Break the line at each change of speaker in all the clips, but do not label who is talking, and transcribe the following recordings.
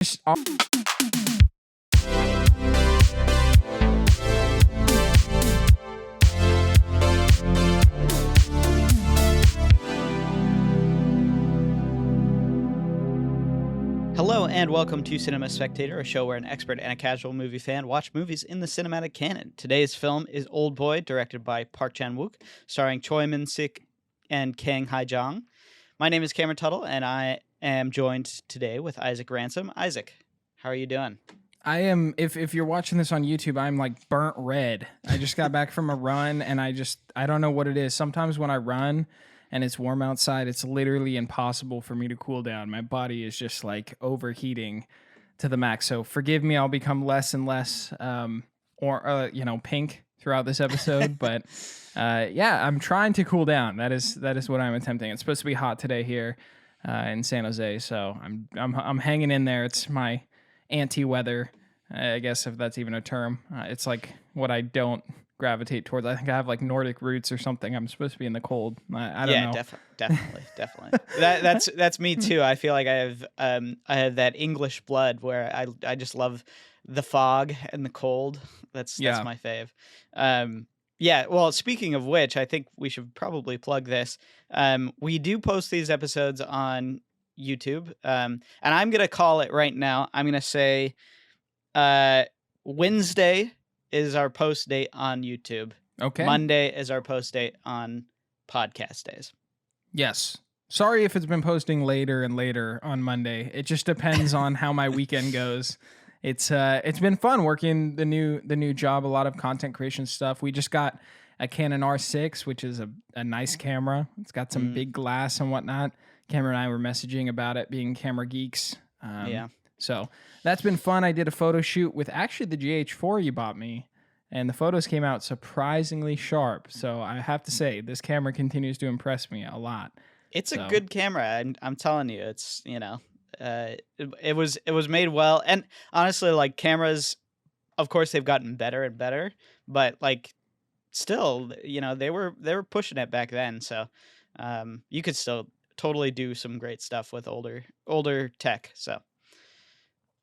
Hello and welcome to Cinema Spectator, a show where an expert and a casual movie fan watch movies in the cinematic canon. Today's film is Oldboy, directed by Park Chan-wook, starring Choi Min-sik and Kang Hae-jung. My name is Cameron Tuttle, and I am joined today with Isaac Ransom. Isaac, how are you doing?
I am, if you're watching this on YouTube, I'm like burnt red. I just got back from a run, and I don't know what it is. Sometimes when I run and it's warm outside, it's literally impossible for me to cool down. My body is just like overheating to the max. So forgive me, I'll become less and less pink throughout this episode. But yeah, I'm trying to cool down. That is what I'm attempting. It's supposed to be hot today here in San Jose, so I'm hanging in there. It's my anti-weather, I guess, if that's even a term. It's like what I don't gravitate towards. I think I have like Nordic roots or something. I'm supposed to be in the cold. I don't know. Definitely.
That's me too. I feel like I have that English blood where I just love the fog and the cold. That's my fave. Yeah. Well, speaking of which, I think we should probably plug this. We do post these episodes on YouTube, and I'm gonna call it right now. I'm gonna say Wednesday is our post date on YouTube.
Okay.
Monday is our post date on podcast days.
Yes. Sorry if it's been posting later and later on Monday. It just depends on how my weekend goes. It's been fun working the new job, a lot of content creation stuff. We just got a Canon R6, which is a nice camera. It's got some big glass and whatnot. Cameron and I were messaging about it, being camera geeks.
Yeah.
So that's been fun. I did a photo shoot with actually the GH4 you bought me, and the photos came out surprisingly sharp. So I have to say, this camera continues to impress me a lot.
It's a good camera. I'm telling you, it's, it was made well. And honestly, like, cameras, of course, they've gotten better and better, but like, still, they were pushing it back then. So you could still totally do some great stuff with older tech. So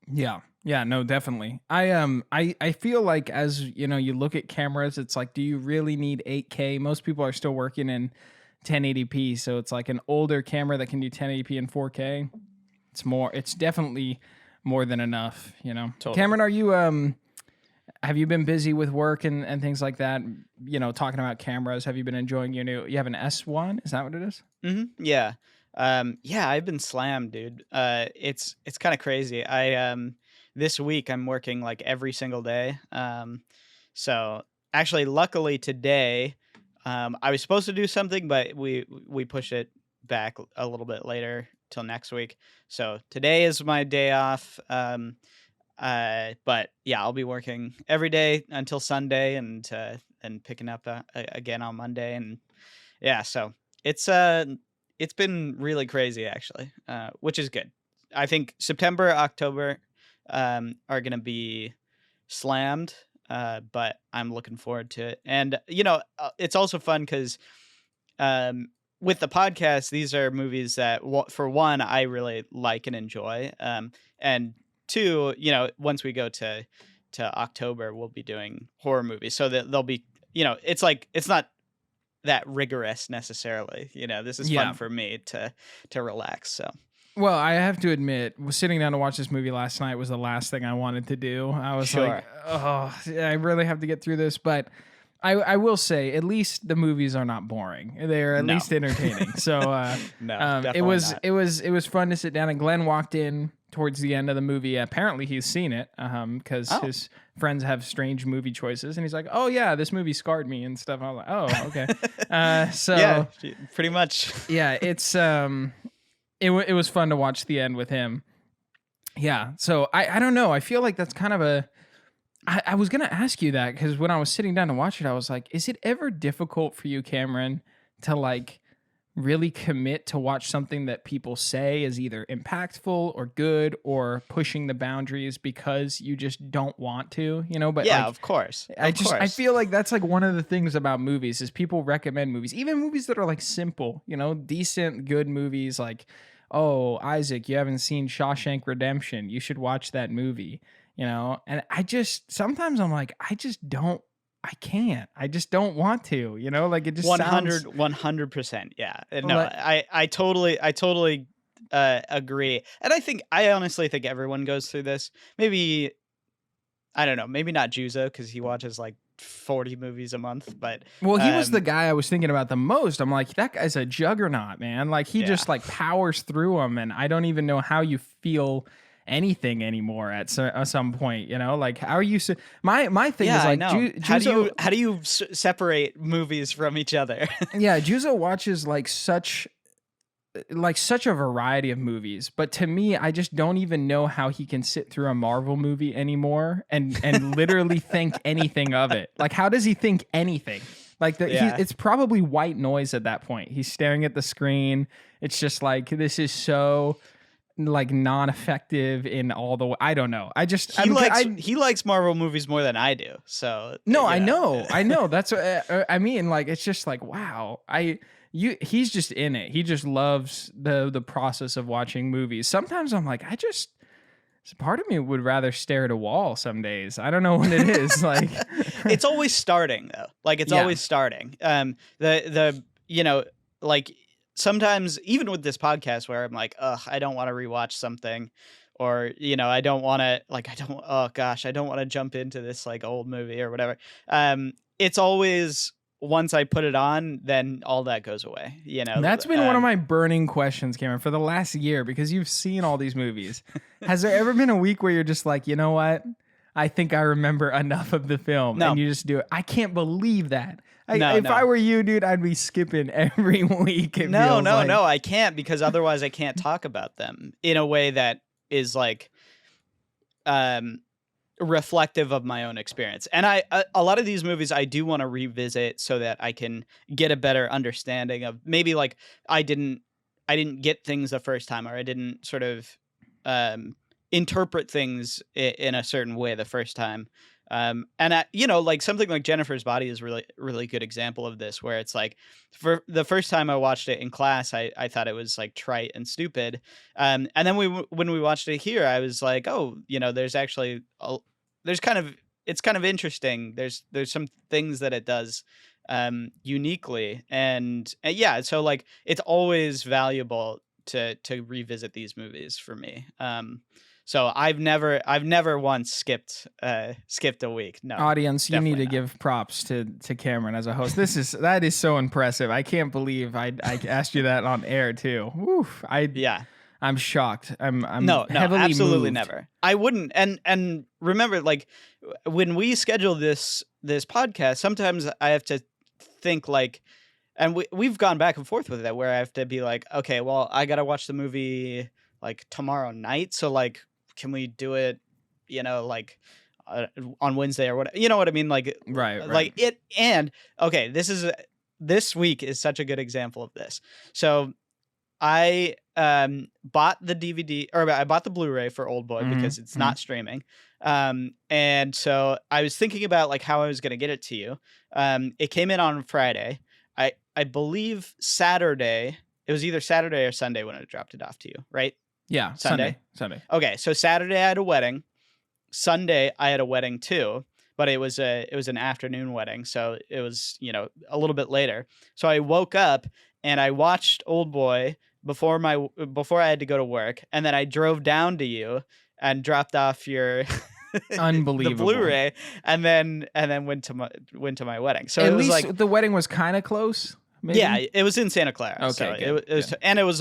yeah, no, definitely. I feel like, as you look at cameras, it's like, do you really need 8K? Most people are still working in 1080p, so it's like an older camera that can do 1080p and 4K. It's definitely more than enough, Totally. Cameron, are you have you been busy with work and things like that? Talking about cameras, have you been enjoying you have an S1? Is that what it is?
Mm-hmm. Yeah. Yeah, I've been slammed, dude. It's kind of crazy. This week I'm working like every single day. So actually, luckily today, I was supposed to do something, but we pushed it back a little bit later till next week. So today is my day off. But yeah, I'll be working every day until Sunday and picking up again on Monday. And yeah, so it's been really crazy, actually, which is good. I think September, October are going to be slammed, but I'm looking forward to it. And, it's also fun because with the podcast, these are movies that, for one, I really like and enjoy. And two, once we go to October, we'll be doing horror movies. So that they'll be, it's like, it's not that rigorous necessarily. This is fun for me to relax. So,
well, I have to admit, sitting down to watch this movie last night was the last thing I wanted to do. I was like, oh, I really have to get through this. But I will say, at least the movies are not boring. They're at least entertaining. So
no,
it was fun to sit down. And Glenn walked in towards the end of the movie. Apparently he's seen it because his friends have strange movie choices, and he's like, oh yeah, this movie scarred me and stuff. I was like, oh, okay. So
yeah, pretty much.
Yeah, it's it was fun to watch the end with him. Yeah, so I don't know, I feel like that's kind of I was gonna ask you that, because when I was sitting down to watch it, I was like, is it ever difficult for you, Cameron, to like really commit to watch something that people say is either impactful or good or pushing the boundaries because you just don't want to, but
yeah,
like,
of course.
I feel like that's like one of the things about movies is people recommend movies, even movies that are like simple, decent, good movies, like "Oh, Isaac, you haven't seen Shawshank Redemption. You should watch that movie." You know? And I just sometimes I'm like, I can't. I just don't want to, you know? Like it just sounds
100%. Yeah. No,
like
I totally agree. And I honestly think everyone goes through this. Maybe I don't know, maybe not Juzo cuz he watches like 40 movies a month, but
well, he was the
um
guy I was thinking about the most. I'm like, that guy's a juggernaut, man. Like he
yeah.
just like powers through them, and I don't even know how you feel anything anymore at some point, you know? Like how are you my thing
Yeah,
is
I
like
know.
Juzo
How do you separate movies from each other?
yeah, Juzo watches like such a variety of movies, but to me I just don't even know how he can sit through a Marvel movie anymore and literally think anything of it. Like how does he think anything? Like
Yeah.
it's probably white noise at that point. He's staring at the screen. It's just like this is so like non-effective in all the I don't know.
He likes Marvel movies more than I do. So,
No,
you know.
I know. That's what I mean. Like, it's just like, wow. He's just in it. He just loves the process of watching movies. Sometimes I'm like, part of me would rather stare at a wall some days. I don't know what it is. Like,
It's always starting though. Like it's
yeah,
always starting. The you know, like sometimes even with this podcast where I'm like, ugh, I don't want to rewatch something, or I don't want to I don't. Oh gosh, I don't want to jump into this like old movie or whatever. It's always once I put it on, then all that goes away.
that's been one of my burning questions, Cameron, for the last year because you've seen all these movies. Has there ever been a week where you're just like, you know what? I think I remember enough of the film,
No,
and you just do it. I can't believe that.
no,
If I
no.
were you, dude, I'd be skipping every week. It
No,
feels
no,
like.
no, I can't because otherwise I can't talk about them in a way that is like um reflective of my own experience. And a lot of these movies I do want to revisit so that I can get a better understanding of maybe like I didn't get things the first time, or I didn't sort of um interpret things in a certain way the first time. And like something like Jennifer's Body is really really good example of this, where it's like for the first time I watched it in class, I thought it was like trite and stupid. And then when we watched it here, I was like, oh, there's actually there's kind of it's kind of interesting. There's some things that it does uniquely, and yeah, so like it's always valuable to revisit these movies for me. So I've never once skipped a week. No,
Audience, you need
definitely
to
not.
give props to Cameron as a host. That is so impressive. I can't believe I asked you that on air too. Woof.
Yeah.
I'm shocked. I'm
No, no,
heavily
absolutely
moved.
never. I wouldn't. And remember, like when we schedule this podcast, sometimes I have to think like, and we've gone back and forth with that, where I have to be like, okay, well, I gotta watch the movie like tomorrow night, so like, can we do it, like on Wednesday or what? You know what I mean?
Right, right.
Like it. And okay, this week is such a good example of this. So I bought the DVD, or I bought the Blu-ray for Oldboy because it's
Hmm.
not streaming. And so I was thinking about like how I was going to get it to you. It came in on Friday. I believe Saturday. It was either Saturday or Sunday when I dropped it off to you, right?
Yeah,
Sunday.
Sunday.
Okay, so Saturday I had a wedding. Sunday I had a wedding too, but it was an afternoon wedding, so it was, a little bit later. So I woke up and I watched Oldboy before I had to go to work, and then I drove down to you and dropped off your the
Unbelievable.
Blu-ray, and then went to my wedding. So
At
it was
least
like,
the wedding was kind of close,
yeah,
maybe.
it was in Santa Clara. So
Okay, good,
it was,
good.
and it was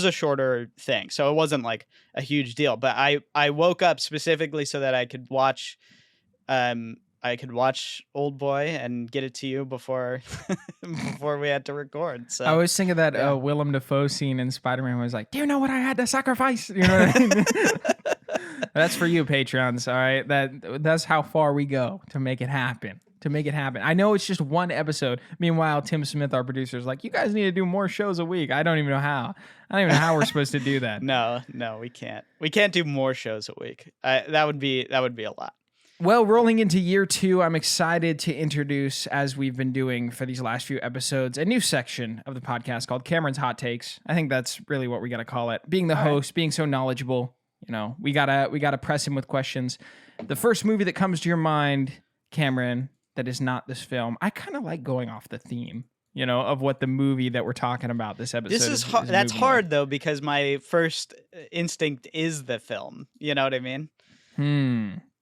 a shorter thing. So it wasn't like a huge deal, but I woke up specifically so that I could watch Old Boy and get it to you before before we had to record.
I
So
always think of that
yeah.
Willem Dafoe scene in Spider-Man where he's like, "Do you know what I had to sacrifice?" You know what I mean? That's for you, Patreons. All right, that's how far we go to make it happen. To make it happen. I know it's just one episode. Meanwhile, Tim Smith, our producer, is like, "You guys need to do more shows a week." I don't even know how. I don't even know how we're supposed to do that.
No, no, we can't. We can't do more shows a week. That would be a lot.
Well, rolling into year 2, I'm excited to introduce, as we've been doing for these last few episodes, a new section of the podcast called Cameron's Hot Takes. I think that's really what we got to call it. Being the
All right.
host, being so knowledgeable, we gotta press him with questions. The first movie that comes to your mind, Cameron, that is not this film. I kind of like going off the theme, of what the movie that we're talking about this episode
This is hard. That's
moving
hard
with.
though, because my first instinct is the film. You know what I mean?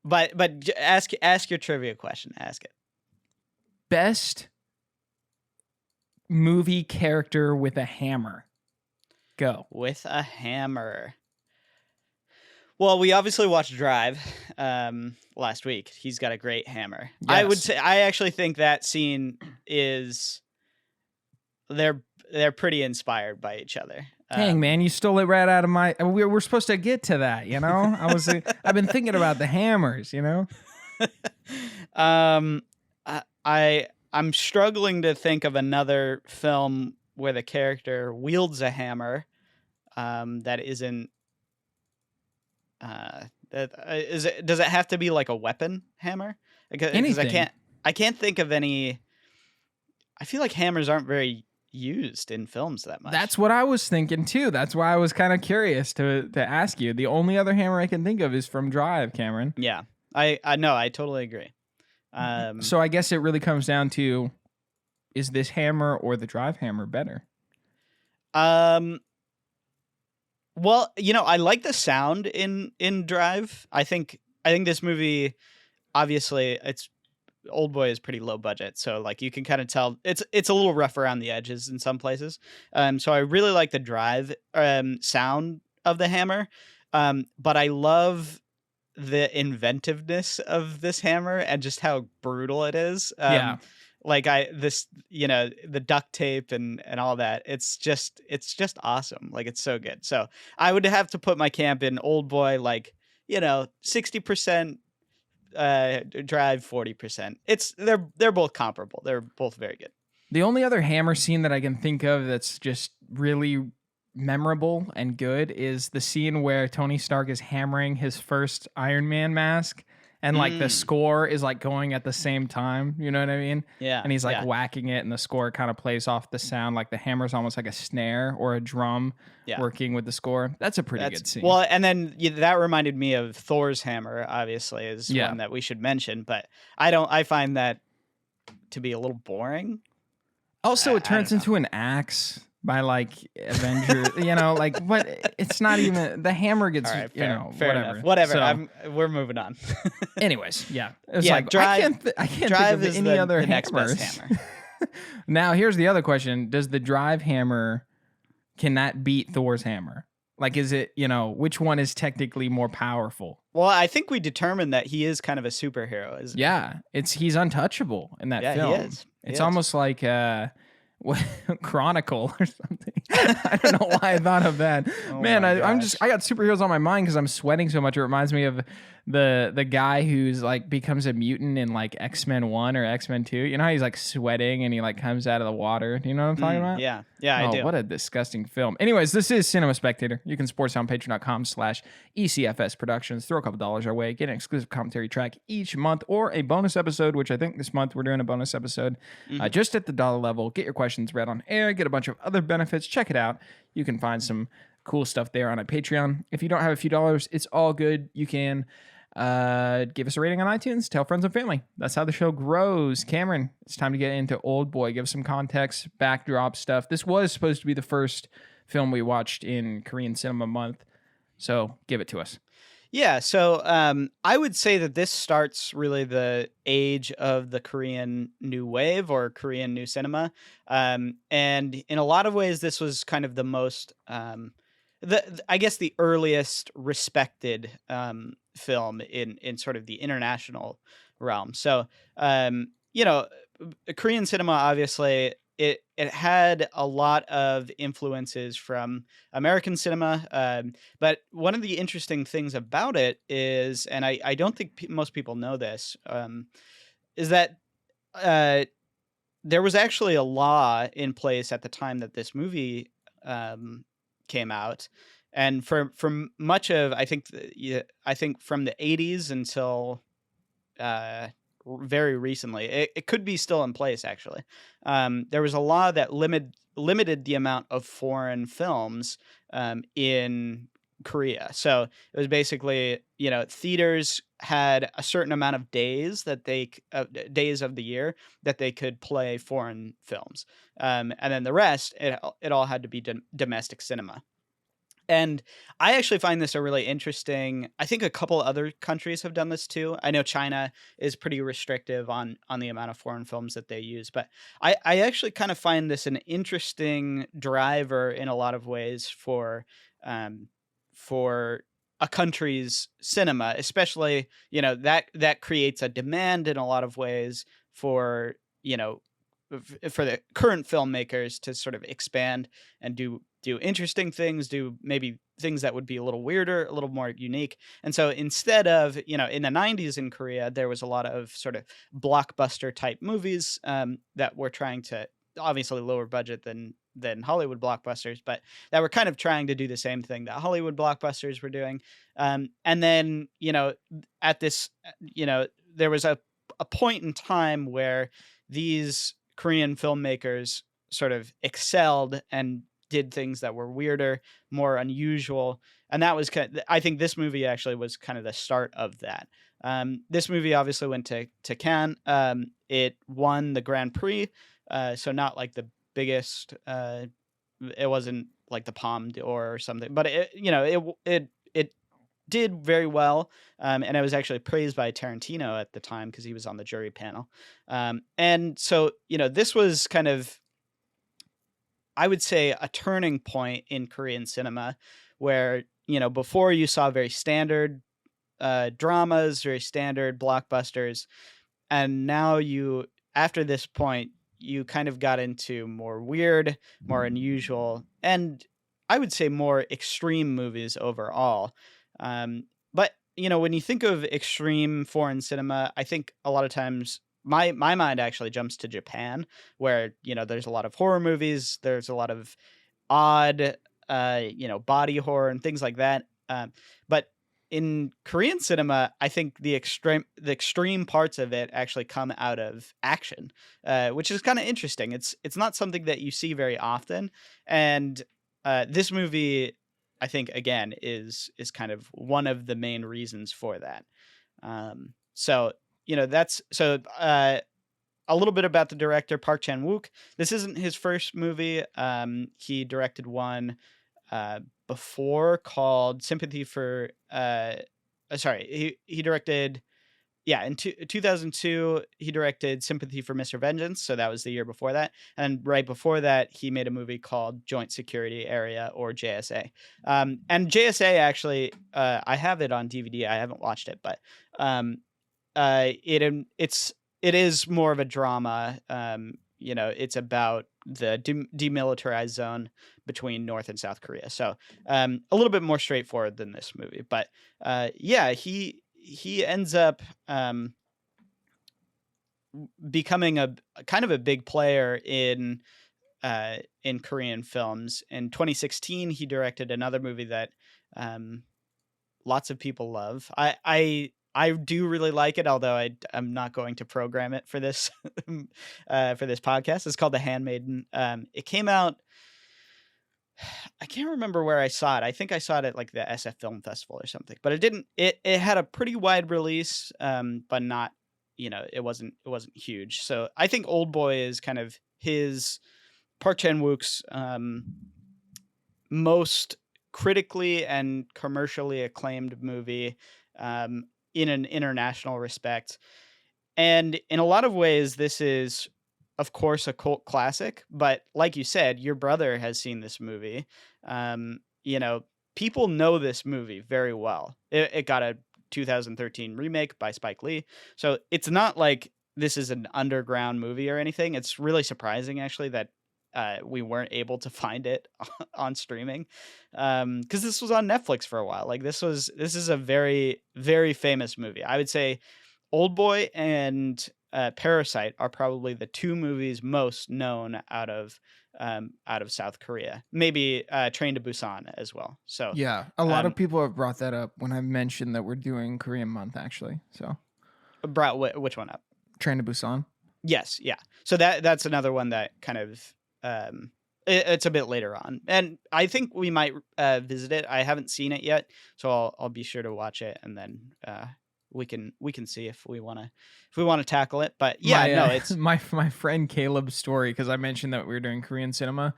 But ask your trivia question. Ask it.
Best movie character with a hammer. Go.
With a hammer. Well, we obviously watched Drive last week. He's got a great hammer.
Yes.
I actually think that scene is they're pretty inspired by each other.
Dang, man, you stole it right out of my. We're supposed to get to that, I've been thinking about the hammers,
I'm struggling to think of another film where the character wields a hammer that isn't. Does it have to be like a weapon hammer? Because I can't think of any. I feel like hammers aren't very used in films that much.
That's what I was thinking too. That's why I was kind of curious to ask you. The only other hammer I can think of is from Drive, Cameron.
Yeah, I know. I totally agree.
So I guess it really comes down to, is this hammer or the Drive hammer better?
Well, I like the sound in Drive. I think this movie, obviously, Oldboy is pretty low budget, so like you can kind of tell it's a little rough around the edges in some places. So I really like the Drive sound of the hammer, but I love the inventiveness of this hammer and just how brutal it is. Like the duct tape and all that. It's just awesome. Like it's so good. So I would have to put my camp in Oldboy, like 60%. Drive 40%. They're both comparable. They're both very good.
The only other hammer scene that I can think of that's just really memorable and good is the scene where Tony Stark is hammering his first Iron Man mask, and like the score is like going at the same time. You know what I mean?
Yeah.
And he's like whacking it, and the score kind of plays off the sound. Like the hammer's almost like a snare or a drum working with the score. That's a pretty good scene.
Well, and then that reminded me of Thor's hammer, obviously, is one that we should mention, but I find that to be a little boring.
Also, it turns into an axe by like Avenger, like what? It's not even the hammer gets,
right,
fair
whatever.
So,
we're moving on.
Anyways, it's
yeah,
like
Drive,
I can't
Drive
think of any other
the next
hammers.
best hammer.
Now, here's the other question: does the Drive hammer, can that beat Thor's hammer? Like, is it, which one is technically more powerful?
Well, I think we determined that he is kind of a superhero, isn't he?
Yeah, he's untouchable in that film.
He is.
It's almost like Chronicle or something. I don't know why I thought of that. Man, I got superheroes on my mind because I'm sweating so much. It reminds me of the guy who's like becomes a mutant in like X-Men 1 or X-Men 2. You know how he's like sweating and he like comes out of the water? Do you know what I'm talking about?
Yeah, I do.
What a disgusting film. Anyways, this is Cinema Spectator. You can support us on patreon.com/ECFS Productions. Throw a couple dollars our way. Get an exclusive commentary track each month or a bonus episode, which I think this month we're doing a bonus episode just at the dollar level. Get your questions read on air. Get a bunch of other benefits. Check it out. You can find some cool stuff there on a Patreon. If you don't have a few dollars, it's all good. You can give us a rating on iTunes. Tell friends and family. That's how the show grows. Cameron, it's time to get into Oldboy. Give us some context, backdrop stuff. This was supposed to be the first film we watched in Korean Cinema Month, so give it to us.
Yeah, so I would say that this starts really the age of the Korean New Wave or Korean New Cinema. And in a lot of ways, this was kind of the most, I guess, the earliest respected film in sort of the international realm. So, Korean cinema, obviously, it had a lot of influences from American cinema. But one of the interesting things about it is, and I don't think most people know this, is that there was actually a law in place at the time that this movie came out. And for much of, I think from the 80s until very recently. It could be still in place actually. There was a law that limited the amount of foreign films in Korea. So it was basically, theaters had a certain amount of days that days of the year that they could play foreign films, and then the rest, it all had to be domestic cinema. And I actually find this a really interesting. I think a couple other countries have done this too. I know China is pretty restrictive on the amount of foreign films that they use, but I actually kind of find this an interesting driver in a lot of ways um, for a country's cinema, especially, that creates a demand in a lot of ways for, you know for the current filmmakers to sort of expand and do interesting things, do maybe things that would be a little weirder, a little more unique. And so instead of, in the 90s in Korea, there was a lot of sort of blockbuster type movies that were trying to, obviously lower budget than Hollywood blockbusters, but that were kind of trying to do the same thing that Hollywood blockbusters were doing. And then, at this, there was a point in time where these Korean filmmakers sort of excelled and did things that were weirder, more unusual, and that was I think this movie actually was kind of the start of that. This movie obviously went to Cannes. It won the Grand Prix, so not like the biggest. It wasn't like the Palme d'Or or something, but it did very well, and it was actually praised by Tarantino at the time because he was on the jury panel. And so, this was kind of, I would say, a turning point in Korean cinema where, before you saw very standard dramas, very standard blockbusters, and now after this point, you kind of got into more weird, more unusual, and I would say more extreme movies overall. But when you think of extreme foreign cinema, I think a lot of times my mind actually jumps to Japan, where there's a lot of horror movies, there's a lot of odd, body horror and things like that. But in Korean cinema, I think the extreme parts of it actually come out of action, which is kind of interesting. It's not something that you see very often, and this movie, I think, again, is kind of one of the main reasons for that. So that's so. A little bit about the director, Park Chan Wook. This isn't his first movie. He directed one before called Sympathy for. Sorry, he directed. Yeah, in 2002, he directed Sympathy for Mr. Vengeance. So that was the year before that. And right before that, he made a movie called Joint Security Area, or JSA. And JSA, actually, I have it on DVD. I haven't watched it, but um, it is more of a drama. It's about the demilitarized zone between North and South Korea. So a little bit more straightforward than this movie. But yeah, he ends up becoming a kind of a big player in Korean films. In 2016, he directed another movie that lots of people love. I do really like it, although I'm not going to program it for this for this podcast. It's called The Handmaiden. It came out. I can't remember where I saw it. I think I saw it at like the SF Film Festival or something. But it didn't. It had a pretty wide release, but not. It wasn't huge. So I think Oldboy is kind of his Park Chan Wook's most critically and commercially acclaimed movie, in an international respect. And in a lot of ways, this is, of course, a cult classic. But like you said, your brother has seen this movie. Um, you know, People know this movie very well. It got a 2013 remake by Spike Lee. So it's not like this is an underground movie or anything. It's really surprising, actually, that we weren't able to find it on streaming, because this was on Netflix for a while. Like this is a very, very famous movie. I would say Oldboy and Parasite are probably the two movies most known out of South Korea. Maybe Train to Busan as well. So
Yeah, a lot of
um,
people have brought that up when I mentioned that we're doing Korean month, actually. So
brought which one up?
Train to Busan.
Yes, yeah. So that's another one that kind of it's a bit later on, and I think we might visit it. I haven't seen it yet, so I'll be sure to watch it, and then we can see if we wanna tackle it. But yeah,
My
no, it's
my friend Caleb's story, because I mentioned that we were doing Korean cinema,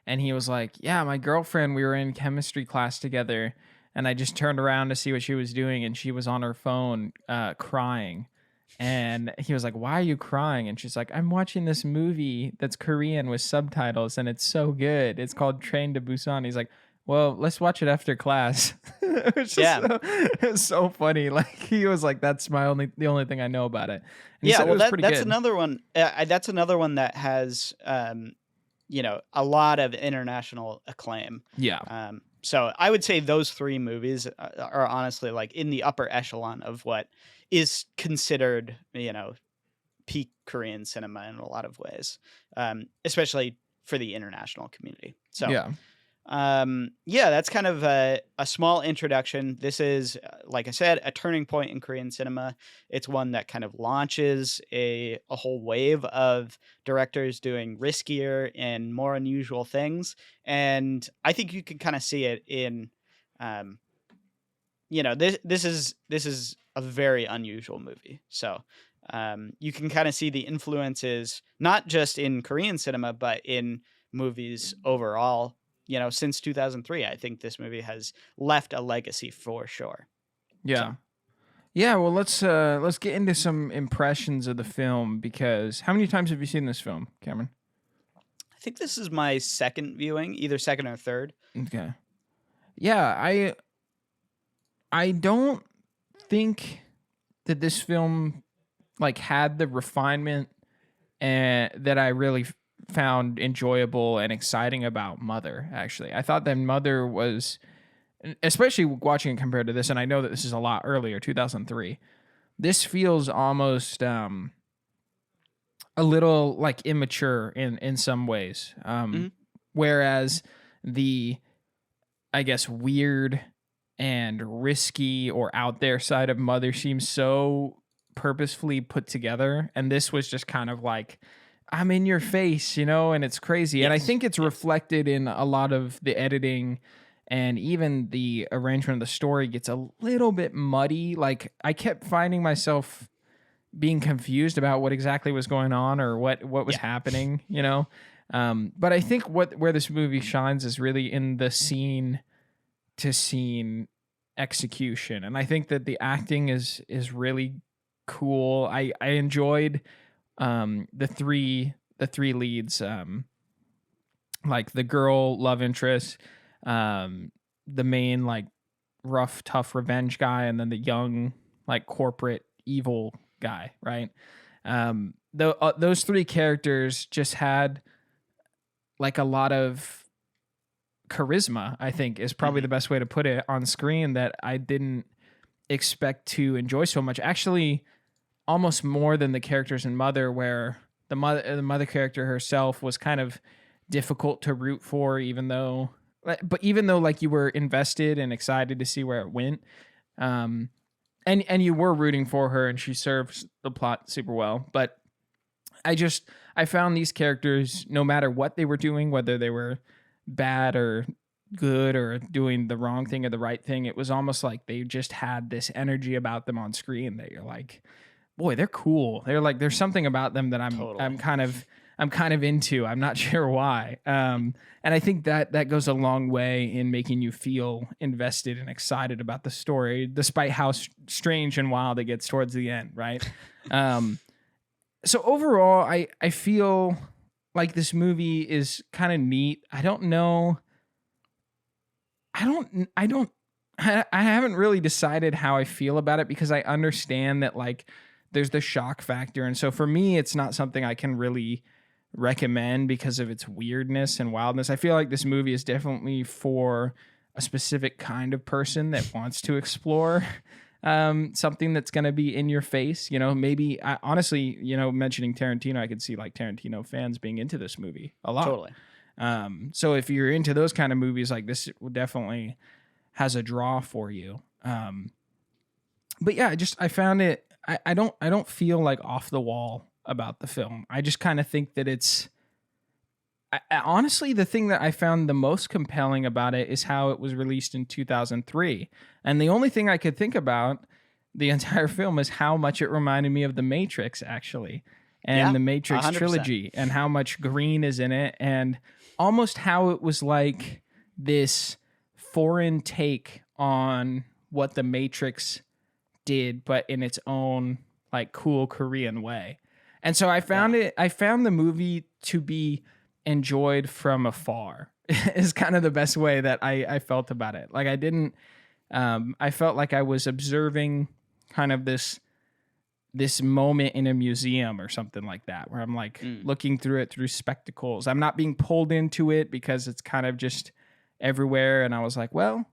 and he was like, "Yeah, my girlfriend, we were in chemistry class together, and I just turned around to see what she was doing, and she was on her phone crying." And he was like, "Why are you crying?" And she's like, "I'm watching this movie that's Korean with subtitles, and it's so good. It's called Train to Busan." He's like, "Well, let's watch it after class." It's just
yeah.
so, it's so funny. Like he was like, "That's the only thing I know about it." And he
Yeah,
said it
well,
was pretty
that's
good.
another one. That's another one that has a lot of international acclaim.
Yeah.
So I would say those three movies are honestly like in the upper echelon of what is considered, peak Korean cinema in a lot of ways, especially for the international community. So
Yeah.
yeah, that's kind of a small introduction. This is, like I said, a turning point in Korean cinema. It's one that kind of launches a whole wave of directors doing riskier and more unusual things. And I think you can kind of see it in, um, this is a very unusual movie. So you can kind of see the influences, not just in Korean cinema, but in movies overall. Since 2003, I think this movie has left a legacy for sure. So
Yeah. Yeah, well let's get into some impressions of the film, because how many times have you seen this film, Cameron?
I think this is my second viewing, either second or third.
Okay. Yeah, I don't think that this film like had the refinement and that I really found enjoyable and exciting about Mother. Actually, I thought that Mother was, especially watching it compared to this, and I know that this is a lot earlier, 2003. This feels almost a little like immature in some ways.
Mhm.
Whereas the, I guess, weird and risky or out there side of Mother seems so purposefully put together, and this was just kind of like, I'm in your face, and it's crazy. And I
Yes.
think it's
Yes.
reflected in a lot of the editing, and even the arrangement of the story gets a little bit muddy. Like I kept finding myself being confused about what exactly was going on or what was
Yeah.
happening. But I think where this movie shines is really in the scene to scene execution, and I think that the acting is really cool. I enjoyed the three leads, like the girl love interest, the main like rough tough revenge guy, and then the young like corporate evil guy, right? Those three characters just had like a lot of charisma, I think is probably
Mhm.
the best way to put it, on screen, that I didn't expect to enjoy so much. Actually, almost more than the characters in Mother, where the mother character herself was kind of difficult to root for, even though like you were invested and excited to see where it went. Um, and you were rooting for her, and she serves the plot super well. But I found these characters, no matter what they were doing, whether they were bad or good or doing the wrong thing or the right thing, it was almost like they just had this energy about them on screen that you're like, boy, they're cool. They're like, there's something about them that I'm
Totally.
kind of into. I'm not sure why. And I think that goes a long way in making you feel invested and excited about the story, despite how strange and wild it gets towards the end, right? Um, so overall, I feel like this movie is kind of neat. I don't know. I don't. I haven't really decided how I feel about it, because I understand that like there's the shock factor, and so for me, it's not something I can really recommend because of its weirdness and wildness. I feel like this movie is definitely for a specific kind of person that wants to explore something that's going to be in your face. Maybe honestly, mentioning Tarantino, I could see like Tarantino fans being into this movie a lot.
Totally.
So if you're into those kind of movies, like this definitely has a draw for you. But yeah, I found it I don't feel like off the wall about the film. I just kind of think that it's honestly, the thing that I found the most compelling about it is how it was released in 2003. And the only thing I could think about the entire film is how much it reminded me of The Matrix, actually, and
Yeah,
the
a
Matrix
100%.
trilogy, and how much green is in it, and almost how it was like this foreign take on what The Matrix did, but in its own like cool Korean way. And so
Yeah.
I found the movie to be enjoyed from afar is kind of the best way that I felt about it. Like I didn't, I felt like I was observing kind of this moment in a museum or something like that, where I'm like
Mm.
looking through it through spectacles. I'm not being pulled into it because it's kind of just everywhere. And I was like, well,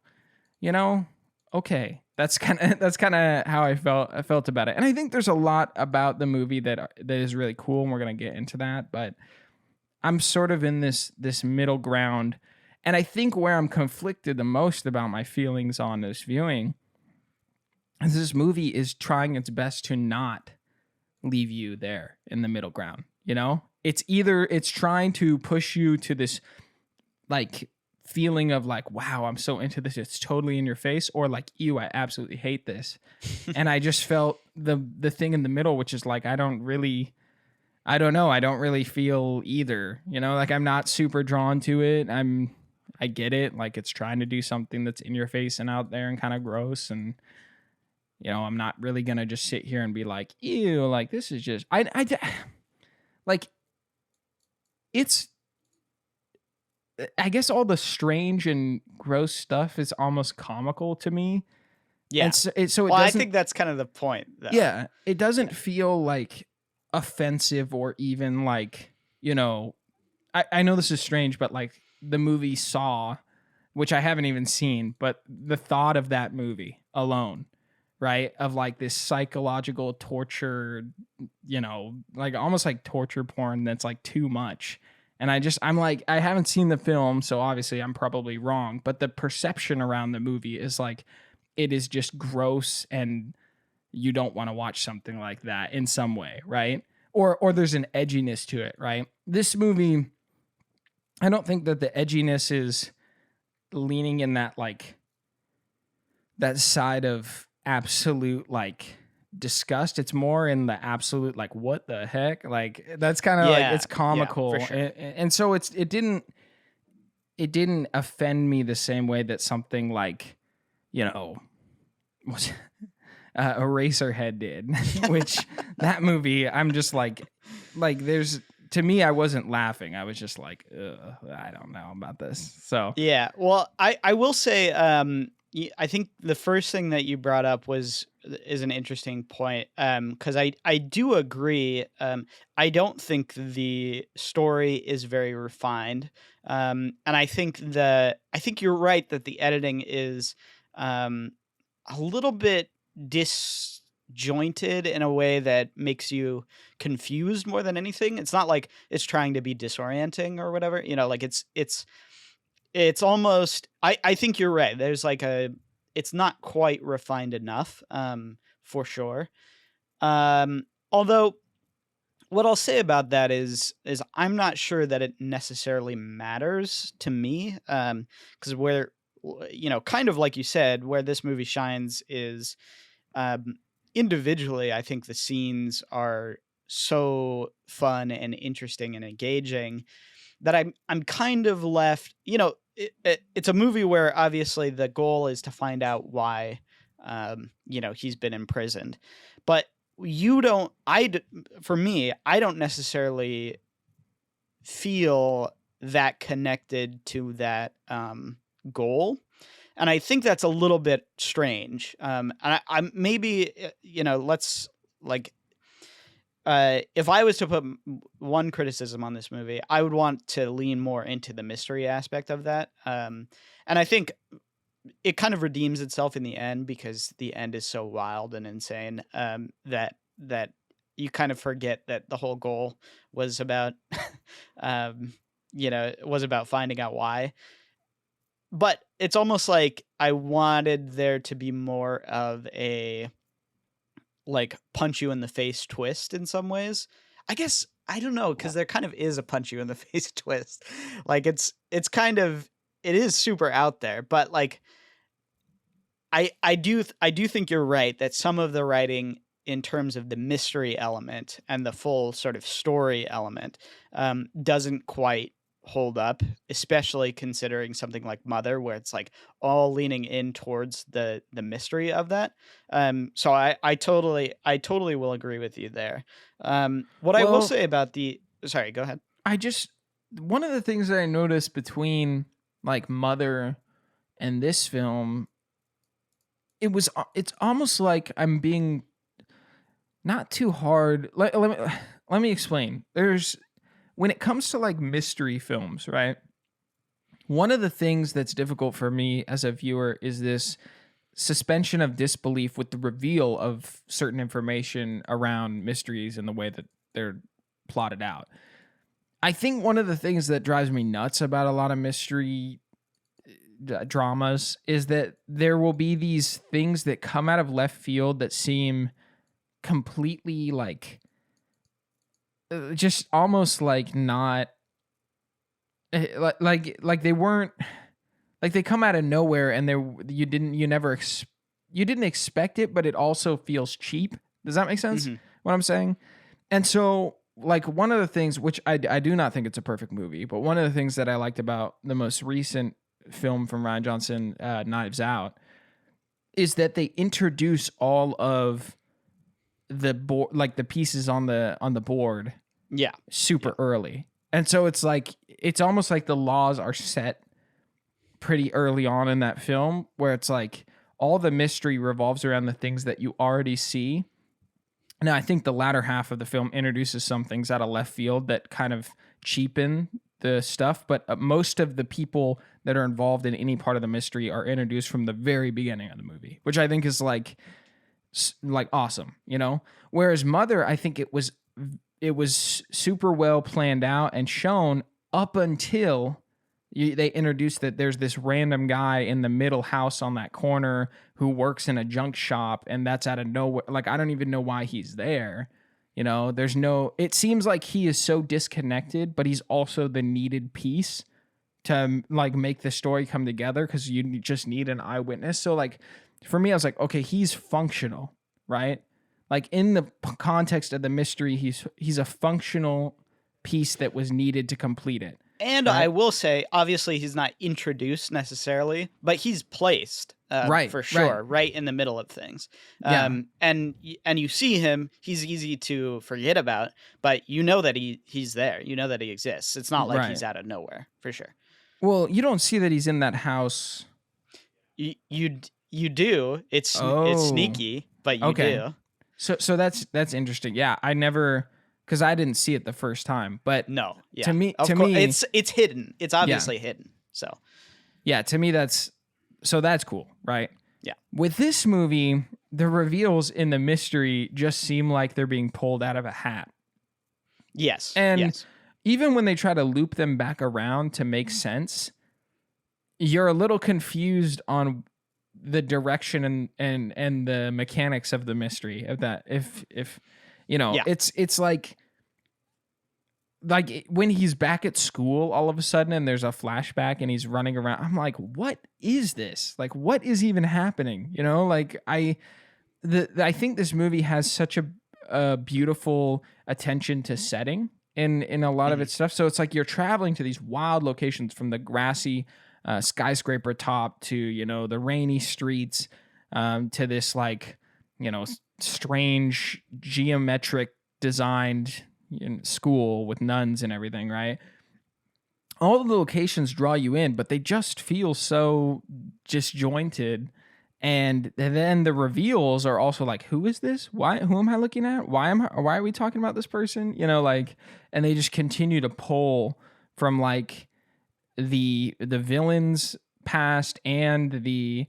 you know, okay, that's kind of how I felt about it. And I think there's a lot about the movie that is really cool, and we're gonna get into that. But I'm sort of in this middle ground, and I think where I'm conflicted the most about my feelings on this viewing is this movie is trying its best to not leave you there in the middle ground. You know, it's either it's trying to push you to this like feeling of like, wow, I'm so into this, it's totally in your face, or like, ew, I absolutely hate this. And I just felt the thing in the middle, which is like, I don't know, I don't really feel either. You know, like I'm not super drawn to it. I get it, like it's trying to do something that's in your face and out there and kind of gross, and you know, I'm not really gonna just sit here and be like, ew, like this is just like it's I guess all the strange and gross stuff is almost comical to me. And
Yeah.
so it
Well, I
doesn't,
think that's kind of the point, though.
yeah, it
Yeah.
doesn't feel like offensive or even like, you know, I know this is strange, but like the movie Saw, which I haven't even seen, but the thought of that movie alone, right? Of like this psychological torture, you know, like almost like torture porn that's like too much. And I'm like, I haven't seen the film, so obviously I'm probably wrong, but the perception around the movie is like it is just gross and you don't want to watch something like that in some way, right? Or there's an edginess to it, right? This movie, I don't think that the edginess is leaning in that like that side of absolute like disgust. It's more in the absolute like what the heck, like that's kind of like
Yeah.
it's
Yeah, for
comical,
sure.
and so it didn't offend me the same way that something like, you know, was Eraserhead did, which that movie I'm just like there's to me I wasn't laughing, I was just like, ugh, I don't know about this. So
Yeah. Well, I will say, I think the first thing that you brought up is an interesting point. Because I do agree. I don't think the story is very refined. And I think you're right that the editing is, um, a little bit disjointed in a way that makes you confused more than anything. It's not like it's trying to be disorienting or whatever. You know, like it's almost I think you're right. There's like a it's not quite refined enough, for sure. Although what I'll say about that is I'm not sure that it necessarily matters to me, because you know, kind of like you said, where this movie shines is, um, individually, I think the scenes are so fun and interesting and engaging that I'm kind of left, you know, it's a movie where obviously the goal is to find out why, you know, he's been imprisoned, but you don't. For me, I don't necessarily feel that connected to that, goal, and I think that's a little bit strange. And I'm maybe, you know, let's like if I was to put one criticism on this movie, I would want to lean more into the mystery aspect of that. And I think it kind of redeems itself in the end because the end is so wild and insane, that you kind of forget that the whole goal was about, um, you know, was about finding out why. But it's almost like I wanted there to be more of a like punch you in the face twist in some ways. I guess I don't know because there kind of is a punch you in the face twist. Like it's kind of it is super out there, but like I do think you're right that some of the writing in terms of the mystery element and the full sort of story element doesn't quite hold up, especially considering something like Mother, where it's like all leaning in towards the mystery of that. So I totally will agree with you there. What I will
Well,
say about the sorry, go ahead.
I just one of the things that I noticed between like Mother and this film, it's almost like I'm being not too hard. Let me explain. There's when it comes to like mystery films, right? One of the things that's difficult for me as a viewer is this suspension of disbelief with the reveal of certain information around mysteries and the way that they're plotted out. I think one of the things that drives me nuts about a lot of mystery dramas is that there will be these things that come out of left field that seem completely like just almost like not like they weren't like they come out of nowhere and you didn't expect it, but it also feels cheap. Does that make sense?
Hmm.
What I'm saying? And so like one of the things which I do not think it's a perfect movie, but one of the things that I liked about the most recent film from Ryan Johnson, Knives Out, is that they introduce all of the board, like the pieces on the board,
Yeah.
super
Yeah.
early. And so it's like it's almost like the laws are set pretty early on in that film, where it's like all the mystery revolves around the things that you already see. Now, I think the latter half of the film introduces some things out of left field that kind of cheapen the stuff, but most of the people that are involved in any part of the mystery are introduced from the very beginning of the movie, which I think is like awesome, you know? Whereas Mother, I think it was super well planned out and shown up until they introduced that there's this random guy in the middle house on that corner who works in a junk shop, and that's out of nowhere. Like, I don't even know why he's there. You know, it seems like he is so disconnected, but he's also the needed piece to like make the story come together because you just need an eyewitness. So like for me, I was like, okay, he's functional, right? Like in the context of the mystery, he's a functional piece that was needed to complete it.
And
Right?
I will say, obviously, he's not introduced necessarily, but he's placed
Right,
for
right.
sure, right in the middle of things.
Yeah.
And you see him; he's easy to forget about, but you know that he's there. You know that he exists. It's not like
Right.
he's out of nowhere, for sure.
Well, you don't see that he's in that house.
You do. It's
Oh,
sneaky, but you
okay.
do.
So that's interesting. Yeah, I never because I didn't see it the first time. But
No,
to
yeah,
me,
of
to
course,
me,
it's hidden. It's
yeah,
obviously hidden. So
yeah, to me that's cool, right?
yeah,
With this movie, the reveals in the mystery just seem like they're being pulled out of a hat.
yes,
And
yes.
even when they try to loop them back around to make sense, you're a little confused on the direction and the mechanics of the mystery of that. If you know,
Yeah.
it's like when he's back at school all of a sudden and there's a flashback and he's running around. I'm like, what is this? Like, what is even happening? You know, like I think this movie has such a beautiful attention to setting in a lot of
Mhm.
its stuff. So it's like you're traveling to these wild locations, from the grassy skyscraper top to, you know, the rainy streets, to this like, you know, strange geometric designed school with nuns and everything, right? All the locations draw you in, but they just feel so disjointed. And then the reveals are also like, who is this? Who am I looking at? Why are we talking about this person? You know, like, and they just continue to pull from like the villain's past and the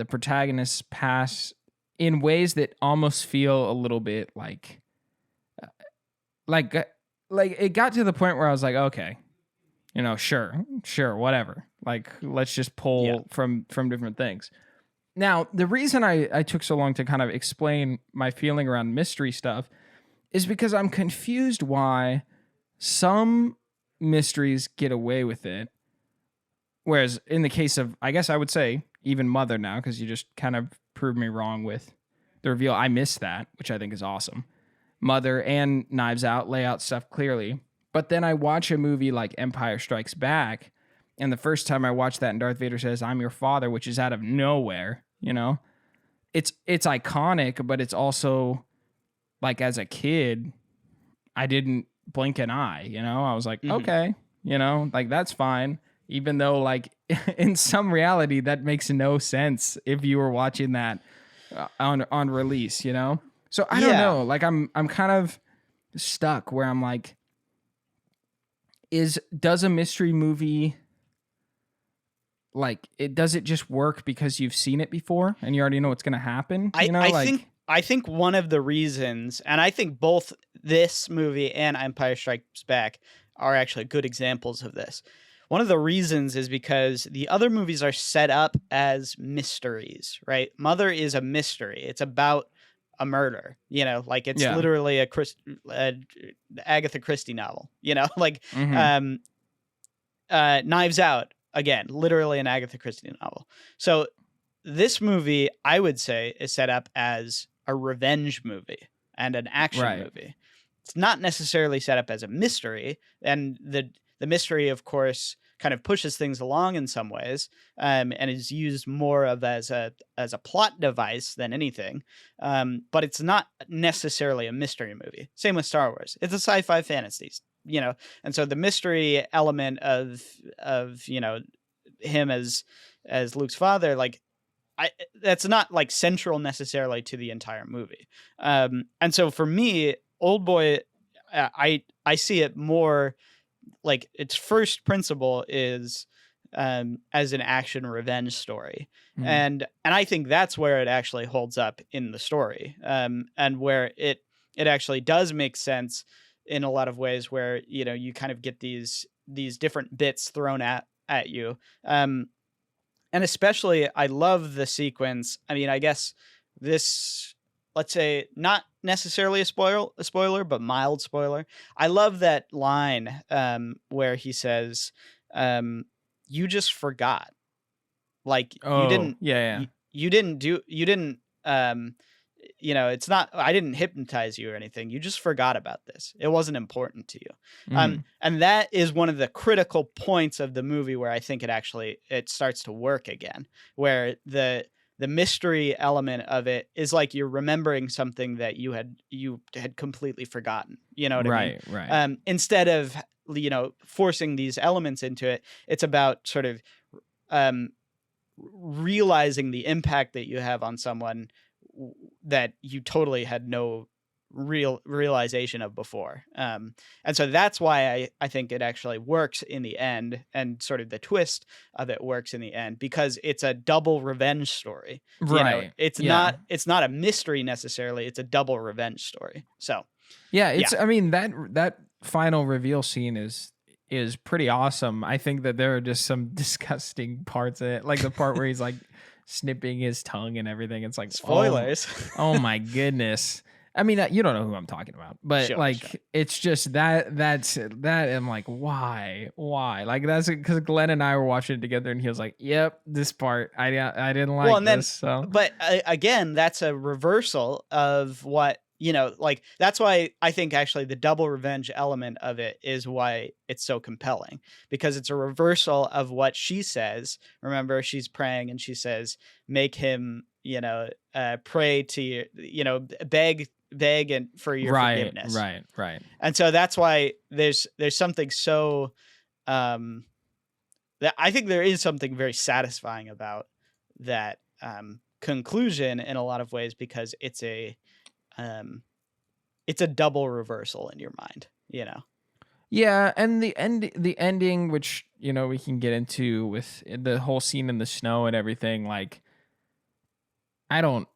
protagonist's past in ways that almost feel a little bit like like it got to the point where I was like, okay, you know, sure, whatever. Like, let's just
Yeah.
pull from different things. Now, the reason I took so long to kind of explain my feeling around mystery stuff is because I'm confused why some mysteries get away with it. Whereas in the case of, I guess I would say, even Mother now, because you just kind of proved me wrong with the reveal. I missed that, which I think is awesome. Mother and Knives Out lay out stuff clearly. But then I watch a movie like Empire Strikes Back, and the first time I watched that and Darth Vader says, "I'm your father," which is out of nowhere, It's iconic, but it's also like as a kid, I didn't blink an eye. I was like,
Hmm.
okay, like that's fine. Even though like in some reality that makes no sense if you were watching that on release. So I don't
Yeah,
know. Like I'm kind of stuck where I'm like, does a mystery movie like does it just work because you've seen it before and you already know what's gonna happen?
I I think
Like
I think one of the reasons, and I think both this movie and Empire Strikes Back are actually good examples of this. One of the reasons is because the other movies are set up as mysteries, right? Mother is a mystery. It's about a murder, like it's
yeah.
literally a Agatha Christie novel, like
Mm-hmm.
um Knives Out, again, literally an Agatha Christie novel. So this movie, I would say, is set up as a revenge movie and an action
Right.
movie. It's not necessarily set up as a mystery, and the mystery, of course, kind of pushes things along in some ways, and is used more of as a plot device than anything. But it's not necessarily a mystery movie. Same with Star Wars; it's a sci-fi fantasy, and so the mystery element of him as Luke's father, like that's not like central necessarily to the entire movie. And so for me, Old Boy, I see it more like its first principle is as an action revenge story,
Mm-hmm.
and I think that's where it actually holds up in the story, and where it actually does make sense in a lot of ways, where you kind of get these different bits thrown at you. And especially, I love the sequence. I mean, I guess this, let's say, not necessarily a spoiler, but mild spoiler. I love that line where he says, "You just forgot." Like you
Oh,
didn't,
yeah,
you didn't. It's not. I didn't hypnotize you or anything. You just forgot about this. It wasn't important to you.
yeah. Mm-hmm.
And that is one of the critical points of the movie where I think it starts to work again, where the mystery element of it is like you're remembering something that you had completely forgotten. You know what I mean?
Right, right.
Instead of forcing these elements into it, it's about sort of um, realizing the impact that you have on someone that you totally had no real realization of before. And so that's why I think it actually works in the end, and sort of the twist of it works in the end, because it's a double revenge story.
Right.
It's
Yeah.
not a mystery necessarily, it's a double revenge story. So
Yeah,
yeah.
I mean that final reveal scene is pretty awesome. I think that there are just some disgusting parts in it. Like the part where he's like snipping his tongue and everything. It's like,
Spoilers.
oh my goodness. I mean, you don't know who I'm talking about, but
Sure, sure.
like, it's just that I'm like, why? Like that's because Glenn and I were watching it together, and he was like, "Yep, this part, I didn't
Well,
like
and then,
this." So
but again, that's a reversal of what, like that's why I think actually the double revenge element of it is why it's so compelling, because it's a reversal of what she says. Remember, she's praying and she says, make him, pray to you, beg and for your
right,
forgiveness.
right, right.
And so that's why there's something so, um, that I think there is something very satisfying about that conclusion in a lot of ways, because um, it's a double reversal in your mind.
Yeah, and the ending, which we can get into with the whole scene in the snow and everything. Like, I don't,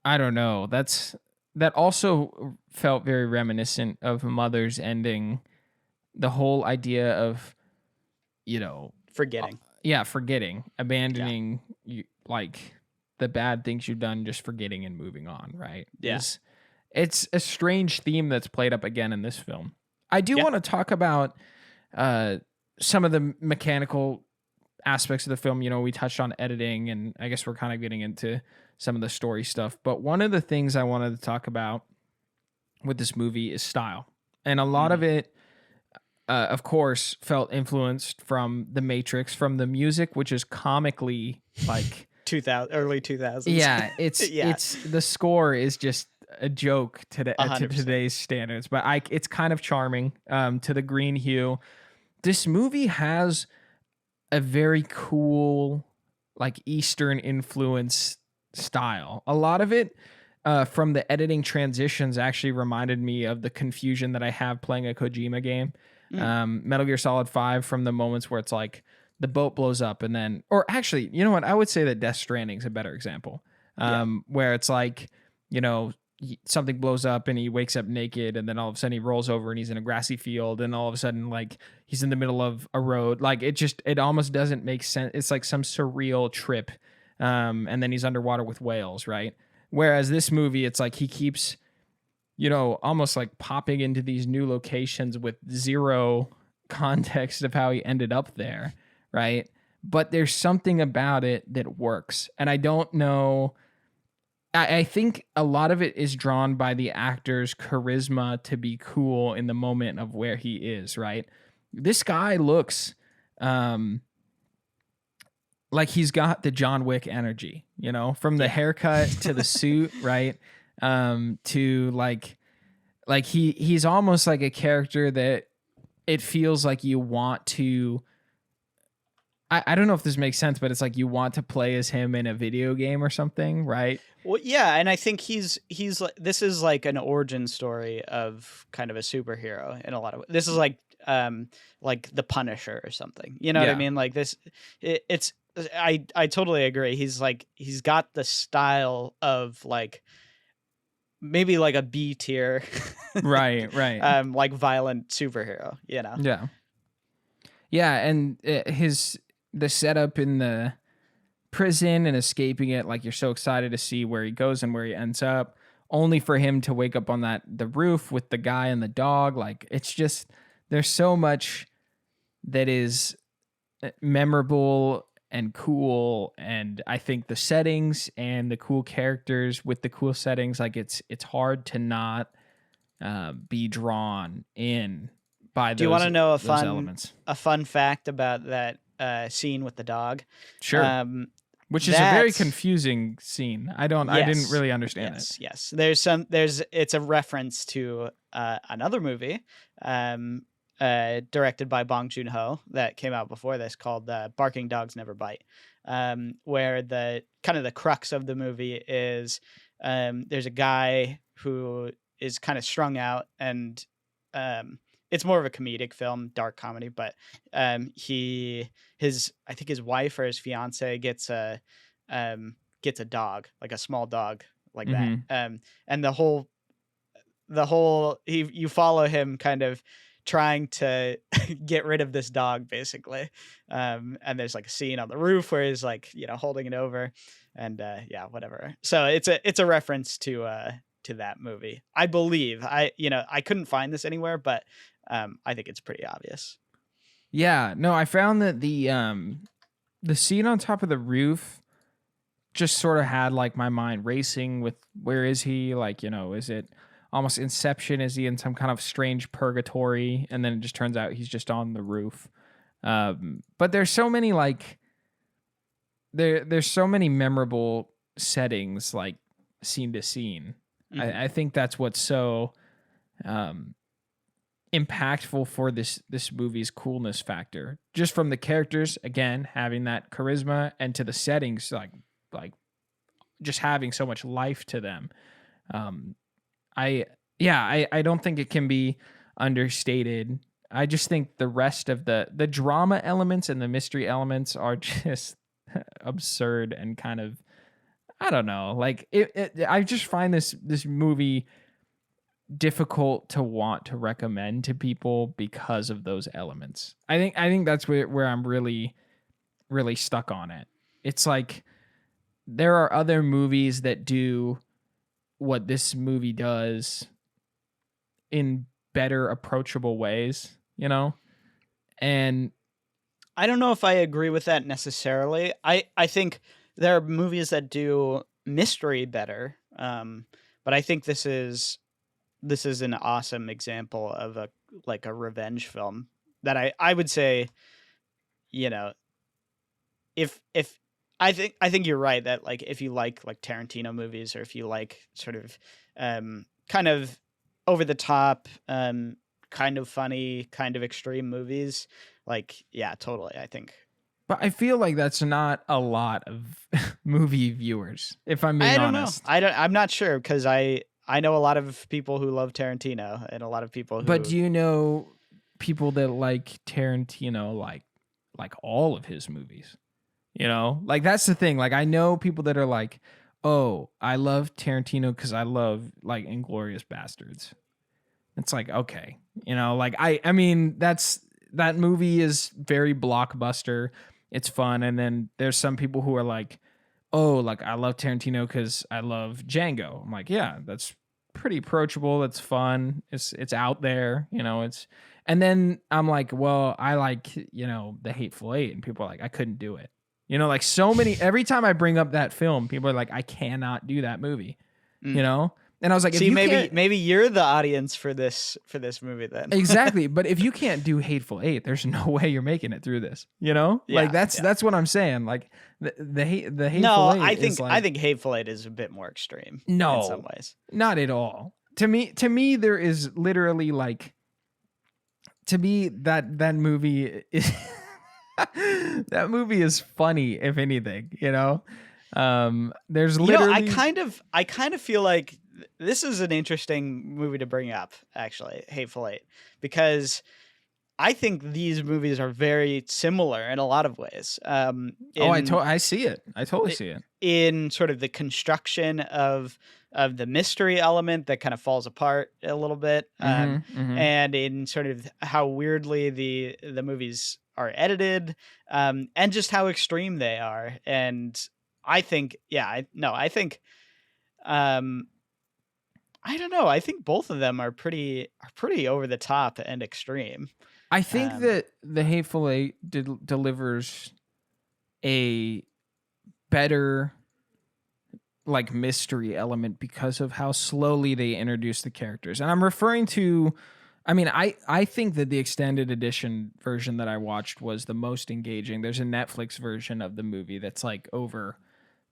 I don't know. That also felt very reminiscent of Mother's ending. The whole idea of you know, uh,
Forgetting.
yeah, forgetting,
Yeah.
abandoning, like the bad things you've done, just forgetting and moving on, right?
Yeah.
It's a strange theme that's played up again in this film. I do
Yeah.
want to talk about uh, some of the mechanical aspects of the film. You know, we touched on editing, and I guess we're kind of getting into some of the story stuff. But one of the things I wanted to talk about with this movie is style. And a lot of
Mhm.
it, of course, felt influenced from The Matrix, from the music, which is comically like,
2000 early 2000s.
yeah,
Yeah.
it's the score is just a joke to
100%.
today's standards, but it's kind of charming to the green hue. This movie has a very cool, like Eastern influence style. A lot of it from the editing transitions actually reminded me of the confusion that I have playing a Kojima game.
Mm.
Metal Gear Solid 5, from the moments where it's like the boat blows up and then, or actually, you know what? I would say that Death Stranding is a better example.
Yeah.
Where it's like, you know, something blows up and he wakes up naked and then all of a sudden he rolls over and he's in a grassy field and all of a sudden like he's in the middle of a road. Like it almost doesn't make sense. It's like some surreal trip. And then he's underwater with whales, right? Whereas this movie, it's like he keeps, you know, almost like popping into these new locations with zero context of how he ended up there, right? But there's something about it that works. And I don't know. I think a lot of it is drawn by the actor's charisma to be cool in the moment of where he is, right? This guy looks um, like he's got the John Wick energy, you know, from the
Yeah.
haircut to the suit, right? To like he's almost like a character that it feels like you want to. I don't know if this makes sense, but it's like you want to play as him in a video game or something, right?
Well, yeah, and I think he's like, this is like an origin story of kind of a superhero in a lot of. This is like the Punisher or something. You know what I
Yeah.
mean? Like this, it's. I totally agree. He's got the style of like maybe like a B tier,
Right, right.
like violent superhero. You know?
Yeah. Yeah, and the setup in the prison and escaping it, like you're so excited to see where he goes and where he ends up, only for him to wake up on the roof with the guy and the dog. Like it's just there's so much that is memorable and cool, and I think the settings and the cool characters with the cool settings, like it's hard to not be drawn in by
Do you want to know
those elements.
a fun fact about that scene with the dog?
Sure.
Um,
Which is a very
that
confusing scene. I didn't
Yes.
really understand it.
Yes. It's a reference to another movie directed by Bong Joon-ho that came out before this called Barking Dogs Never Bite. Where the kind of the crux of the movie is there's a guy who is kind of strung out and it's more of a comedic film, dark comedy, but I think his wife or his fiance gets a dog, like a small dog like that.
Mhm.
And the whole you follow him kind of trying to get rid of this dog basically. And there's like a scene on the roof where he's like, you know, holding it over and yeah, whatever. So it's a reference to that movie. I believe. I couldn't find this anywhere, but I think it's pretty obvious.
Yeah, no, I found that the scene on top of the roof just sort of had like my mind racing with where is he? Like, you know, is it almost Inception? Is he in some kind of strange purgatory? And then it just turns out he's just on the roof. But there's so many like there's so many memorable settings like scene to scene.
Mhm.
I think that's what's so impactful for this movie's coolness factor. Just from the characters, again, having that charisma, and to the settings, like just having so much life to them. Um, I don't think it can be understated. I just think the rest of the drama elements and the mystery elements are just absurd and kind of, I don't know. Like I just find this movie difficult to want to recommend to people because of those elements. I think that's where I'm really stuck on it. It's like there are other movies that do what this movie does in better approachable ways, you know? And
I don't know if I agree with that necessarily. I think there are movies that do mystery better, but I think this is an awesome example of a like a revenge film that I would say, you know, if I think you're right that like if you like Tarantino movies, or if you like sort of kind of over the top, kind of funny, kind of extreme movies, like yeah, totally. I think
but I feel like that's not a lot of movie viewers, if I'm being
I don't know.
honest.
I'm not sure because I know a lot of people who love Tarantino and a lot of people
But
who
do you know people that like Tarantino like all of his movies? You know? Like that's the thing. Like I know people that are like, "Oh, I love Tarantino cuz I love like Inglorious Bastards." It's like, okay. You know, like I mean, that movie is very blockbuster. It's fun, and then there's some people who are like, "Oh, like I love Tarantino cuz I love Django." I'm like, "Yeah, that's pretty approachable. It's fun. It's out there, you know, it's." And then I'm like, "Well, I like, you know, The Hateful Eight," and people are like, "I couldn't do it." You know, like so many every time I bring up that film, people are like, "I cannot do that movie." You
mm.
know? And I was like, if
See,
you
maybe
can't
maybe you're the audience for this movie then.
exactly, but if you can't do Hateful Eight, there's no way you're making it through this. You know? Like
Yeah,
that's
yeah.
that's what I'm saying. Like the Hateful
No,
Eight is
I
like
think Hateful Eight is a bit more extreme in some
no,
ways.
not at all. To me, there is literally like to me that movie is that movie is funny, if anything, you know? There's
You know,
literally
I kind of feel like this is an interesting movie to bring up, actually, Hateful Eight, because I think these movies are very similar in a lot of ways.
oh, I see it. I totally see it.
In sort of the construction of the mystery element that kind of falls apart a little bit,
Mhm. Mhm.
and in sort of how weirdly the movies are edited, and just how extreme they are. And I think, yeah, I think, um, I don't know. I think both of them are pretty over the top and extreme.
I think
Um,
that The Hateful Eight delivers a better like mystery element because of how slowly they introduce the characters. And I'm referring to I mean, I think that the extended edition version that I watched was the most engaging. There's a Netflix version of the movie that's like over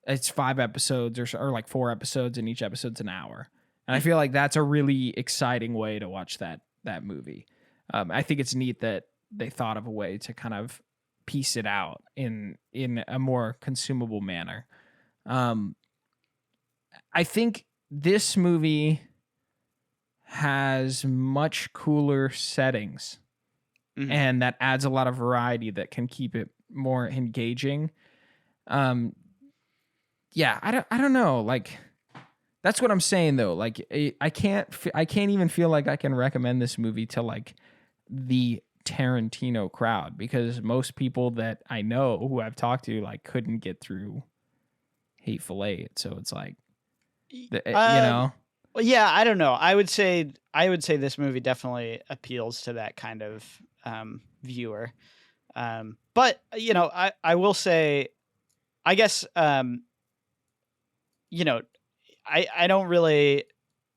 it's 5 episodes or like 4 episodes and each episode's an hour. And I
mm,
feel like that's a really exciting way to watch that movie. I think it's neat that they thought of a way to kind of piece it out in a more consumable manner. Um, I think this movie has much cooler settings
mhm.
and that adds a lot of variety that can keep it more engaging. Um, yeah, I don't know. Like that's what I'm saying though. Like I can't even feel like I can recommend this movie to like the Tarantino crowd because most people that I know who I've talked to like couldn't get through Hateful Eight. So it's like
Y-
you
Um,
know.
well, yeah, I don't know. I would say this movie definitely appeals to that kind of viewer. But I will say, I guess, you know, I don't really,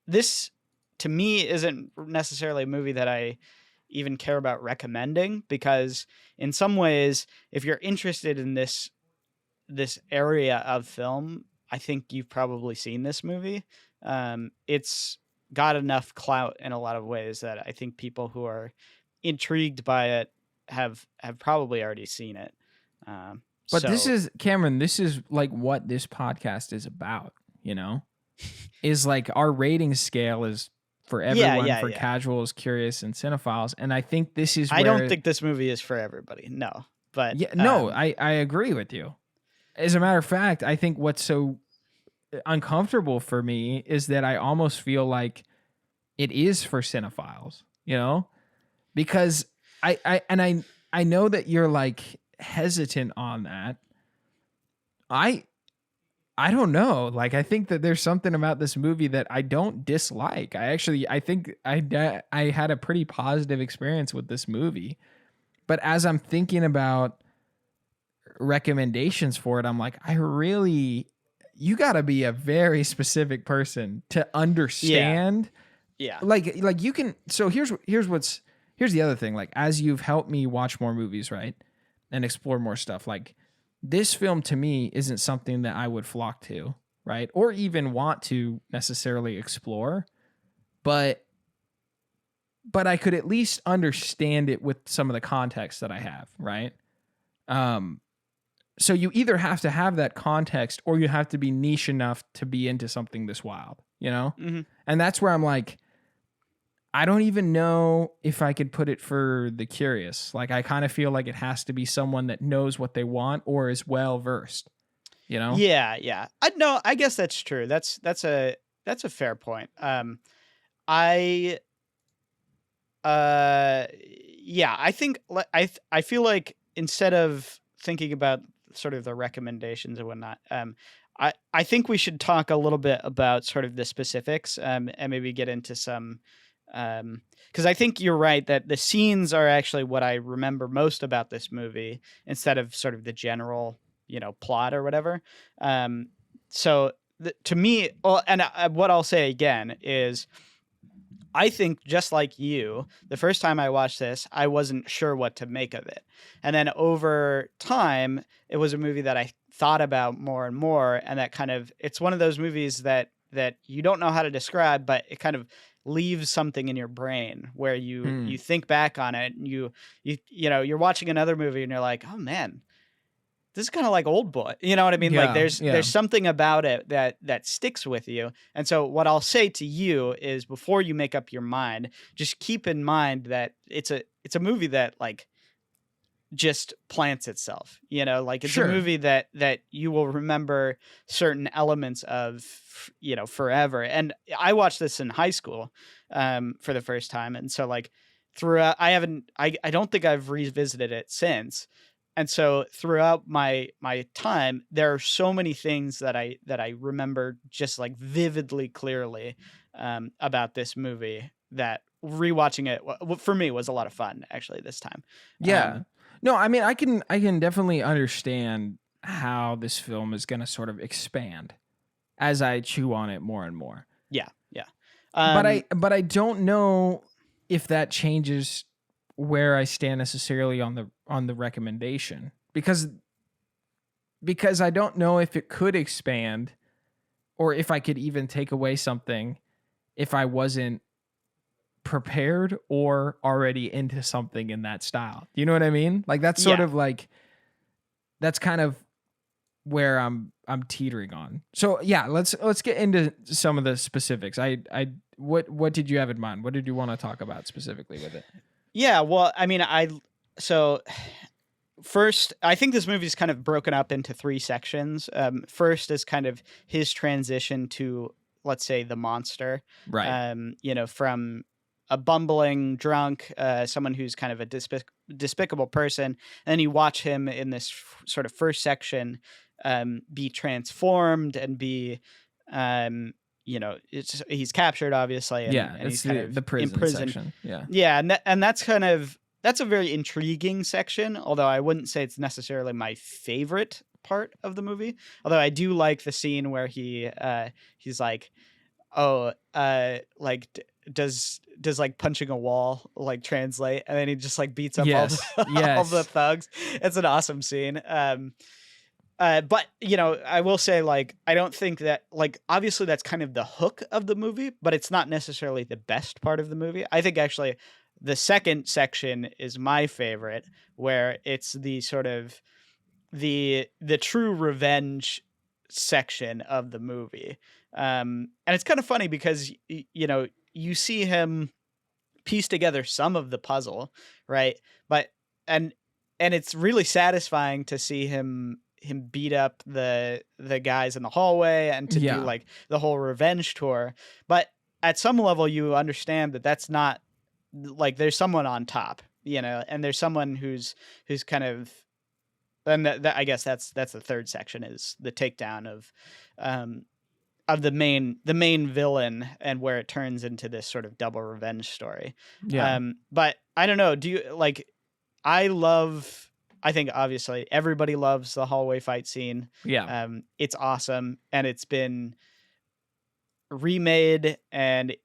this to me isn't necessarily a movie that I even care about recommending, because in some ways, if you're interested in this area of film, I think you've probably seen this movie. It's got enough clout in a lot of ways that I think people who are intrigued by it have probably already seen it.
But this
So
is Cameron, this is like what this podcast is about, you know? Is like our rating scale is for
yeah,
everyone,
yeah,
for
yeah.
casuals, curious, and cinephiles. And I think this is
I don't
where
think this movie is for everybody. No, but
yeah, no, I agree with you. As a matter of fact, I think what's so uncomfortable for me is that I almost feel like it is for cinephiles, you know? Because I know that you're like hesitant on that. I I don't know. Like, I think that there's something about this movie that I don't dislike. I think I had a pretty positive experience with this movie. But as I'm thinking about recommendations for it, I'm like, you got to be a very specific person to
Yeah,
understand.
yeah,
Like you can. So here's the other thing. Like, as you've helped me watch more movies, right, and explore more stuff, like this film to me isn't something that I would flock to, right, or even want to necessarily explore, but I could at least understand it with some of the context that I have, right? Um, so you either have to have that context or you have to be niche enough to be into something this wild, you know?
hmm
And that's where I'm like, I don't even know if I could put it for the curious. Like, I kind of feel like it has to be someone that knows what they want or is well versed, you know?
yeah, yeah. I no, I guess that's true. That's a fair point. I yeah, I think I feel like instead of thinking about sort of the recommendations and whatnot, I think we should talk a little bit about sort of the specifics, and maybe get into some, because I think you're right that the scenes are actually what I remember most about this movie instead of sort of the general, plot or whatever. Um, so to me, well, and what I'll say again is I think just like you, the first time I watched this, I wasn't sure what to make of it. And then over time, it was a movie that I thought about more and more, and that kind of it's one of those movies that you don't know how to describe, but it kind of leaves something in your brain where you
Hmm.
you think back on it and you're watching another movie and you're like, "Oh man, this is kind of like Oldboy." You know what I mean? Like
Yeah.
there's
Yeah.
something about it that sticks with you. And so what I'll say to you is before you make up your mind, just keep in mind that it's a movie that like just plants itself. Like it's a
Sure.
movie that you will remember certain elements of forever. And I watched this in high school for the first time, and so like throughout I don't think I've revisited it since. And so throughout my time, there are so many things that I remember just like vividly clearly about this movie that rewatching it for me was a lot of fun actually this time.
Yeah.
um
No, I mean, I can definitely understand how this film is going to sort of expand as I chew on it more and more.
Yeah, yeah.
But I don't know if that changes where I stand necessarily on the recommendation because I don't know if it could expand or if I could even take away something if I wasn't prepared or already into something in that style. You know what I mean? Like that's sort
Yeah.
of like that's kind of where I'm teetering on. So yeah, let's get into some of the specifics. What did you have in mind? What did you want to talk about specifically with it?
Yeah, well, I mean, so first, I think this movie is kind of broken up into three sections. First is kind of his transition to, let's say, the monster.
Right.
From a bumbling drunk, someone who's kind of a despicable person, and then you watch him in this sort of first section, be transformed and be, he's captured obviously, and
Yeah,
and
it's
he's kind
the
of
prison
imprisoned.
section. Yeah.
Yeah, and that's a very intriguing section, although I wouldn't say it's necessarily my favorite part of the movie. Although I do like the scene where he's like, "Oh, like does like punching a wall like translate?" And then he just like beats up all
Yes.
the all the
Yes.
thugs. It's an awesome scene. But I will say, like, I don't think that, like, obviously that's kind of the hook of the movie, but it's not necessarily the best part of the movie. I think actually the second section is my favorite, where it's the sort of the true revenge section of the movie. And it's kind of funny because you see him piece together some of the puzzle, right? But and it's really satisfying to see him beat up the guys in the hallway and to do
Yeah.
like the whole revenge tour. But at some level you understand that that's not like there's someone on top, and there's someone who's kind of then that I guess that's the third section, is the takedown um, of the main villain, and where it turns into this sort of double revenge story.
Yeah.
But I don't know. Do you like? I love. I think obviously everybody loves the hallway fight scene.
Yeah.
It's awesome, and it's been remade, and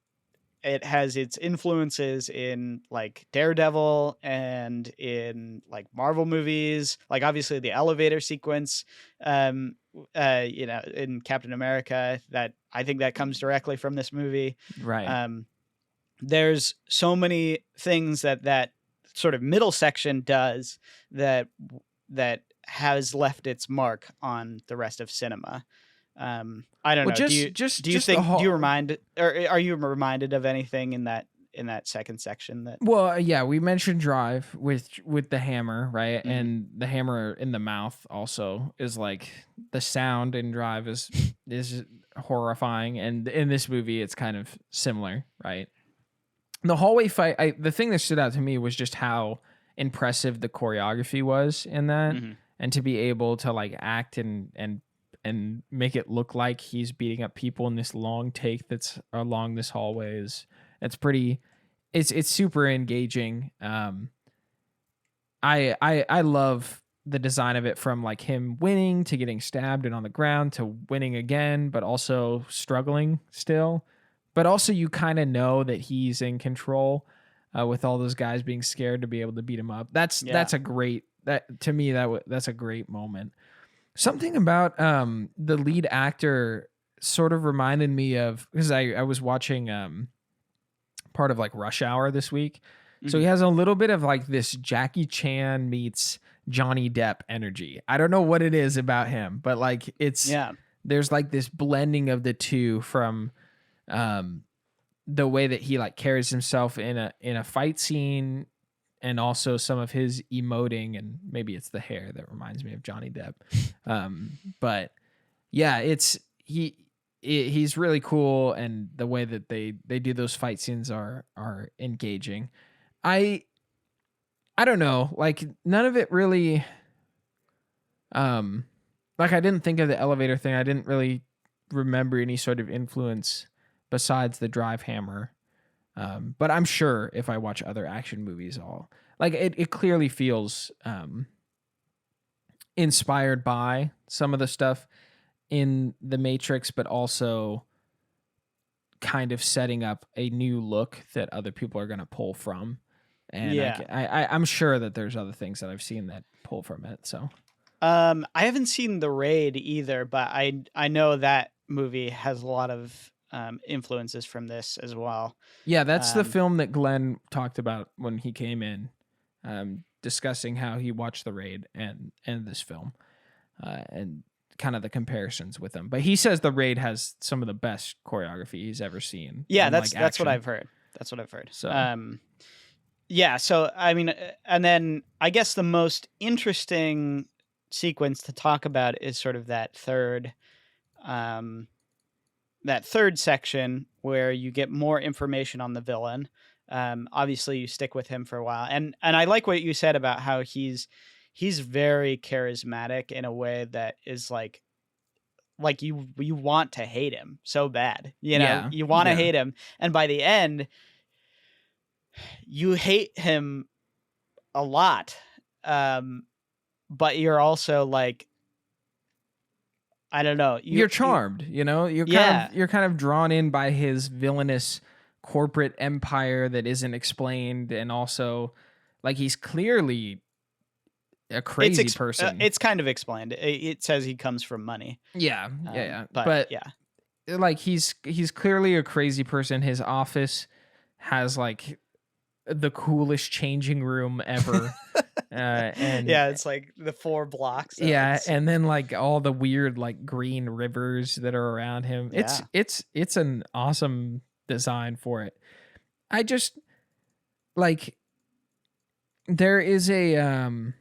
it has its influences in like Daredevil and in like Marvel movies, like obviously the elevator sequence, in Captain America, that I think that comes directly from this movie.
Right.
Um, there's so many things that sort of middle section does that has left its mark on the rest of cinema. I don't
Well,
know. Do you
just the
think do you
whole.
remind or are you reminded of anything in that second section that?
Well, yeah, we mentioned Drive with the hammer, right?
Mhm.
And the hammer in the mouth also is like the sound in Drive is horrifying, and in this movie it's kind of similar, right? The hallway fight, the thing that stood out to me was just how impressive the choreography was in that,
Mhm.
and to be able to like act and make it look like he's beating up people in this long take that's along this hallway is it's pretty it's super engaging. I love the design of it, from like him winning to getting stabbed and on the ground to winning again, but also struggling still. But also you kind of know that he's in control, with all those guys being scared to be able to beat him up.
Yeah.
That's a great, that to me that's a great moment. Something about the lead actor sort of reminded me of, because I was watching part of like Rush Hour this week. So he
Mhm.
has a little bit of like this Jackie Chan meets Johnny Depp energy. I don't know what it is about him, but like
Yeah.
there's like this blending of the two, from um the way that he like carries himself in a fight scene, and also some of his emoting, and maybe it's the hair that reminds me of Johnny Depp. But yeah, he's really cool, and the way that they do those fight scenes are engaging. I I don't know, like none of it really, um like I didn't think of the elevator thing. I didn't really remember any sort of influence besides the drive hammer. But I'm sure if I watch other action movies, I'll like it clearly feels inspired by some of the stuff in the Matrix, but also kind of setting up a new look that other people are going to pull from. And
Yeah.
I'm sure that there's other things that I've seen that pull from it. So
I haven't seen The Raid either, but I know that movie has a lot of influences from this as well.
yeah, that's the
Um,
film that Glenn talked about when he came in, discussing how he watched The Raid and this film, and kind of the comparisons with them. But he says The Raid has some of the best choreography he's ever seen
yeah,
in
that's
like
that's what
action.
I've heard. That's what I've heard.
So
Yeah, so I mean, and then I guess the most interesting sequence to talk about is sort of um, that third section where you get more information on the villain. Obviously, you stick with him for a while, and I like what you said about how he's very charismatic in a way that is like you want to hate him so bad.
yeah,
You want to
yeah.
hate him, and by the end, you hate him a lot. Um, but you're also like, I don't know,
You're charmed,
yeah,
you're kind of drawn in by his villainous corporate empire that isn't explained, and also like he's clearly a crazy person.
it's kind of explained. It says he comes from money.
Yeah, yeah, yeah.
But
But
yeah,
like he's clearly a crazy person. His office has like the coolest changing room ever. And
yeah, it's like the 4 blocks.
yeah, and then like all the weird like green rivers that are around him.
Yeah,
It's an awesome design for it. I just like there is a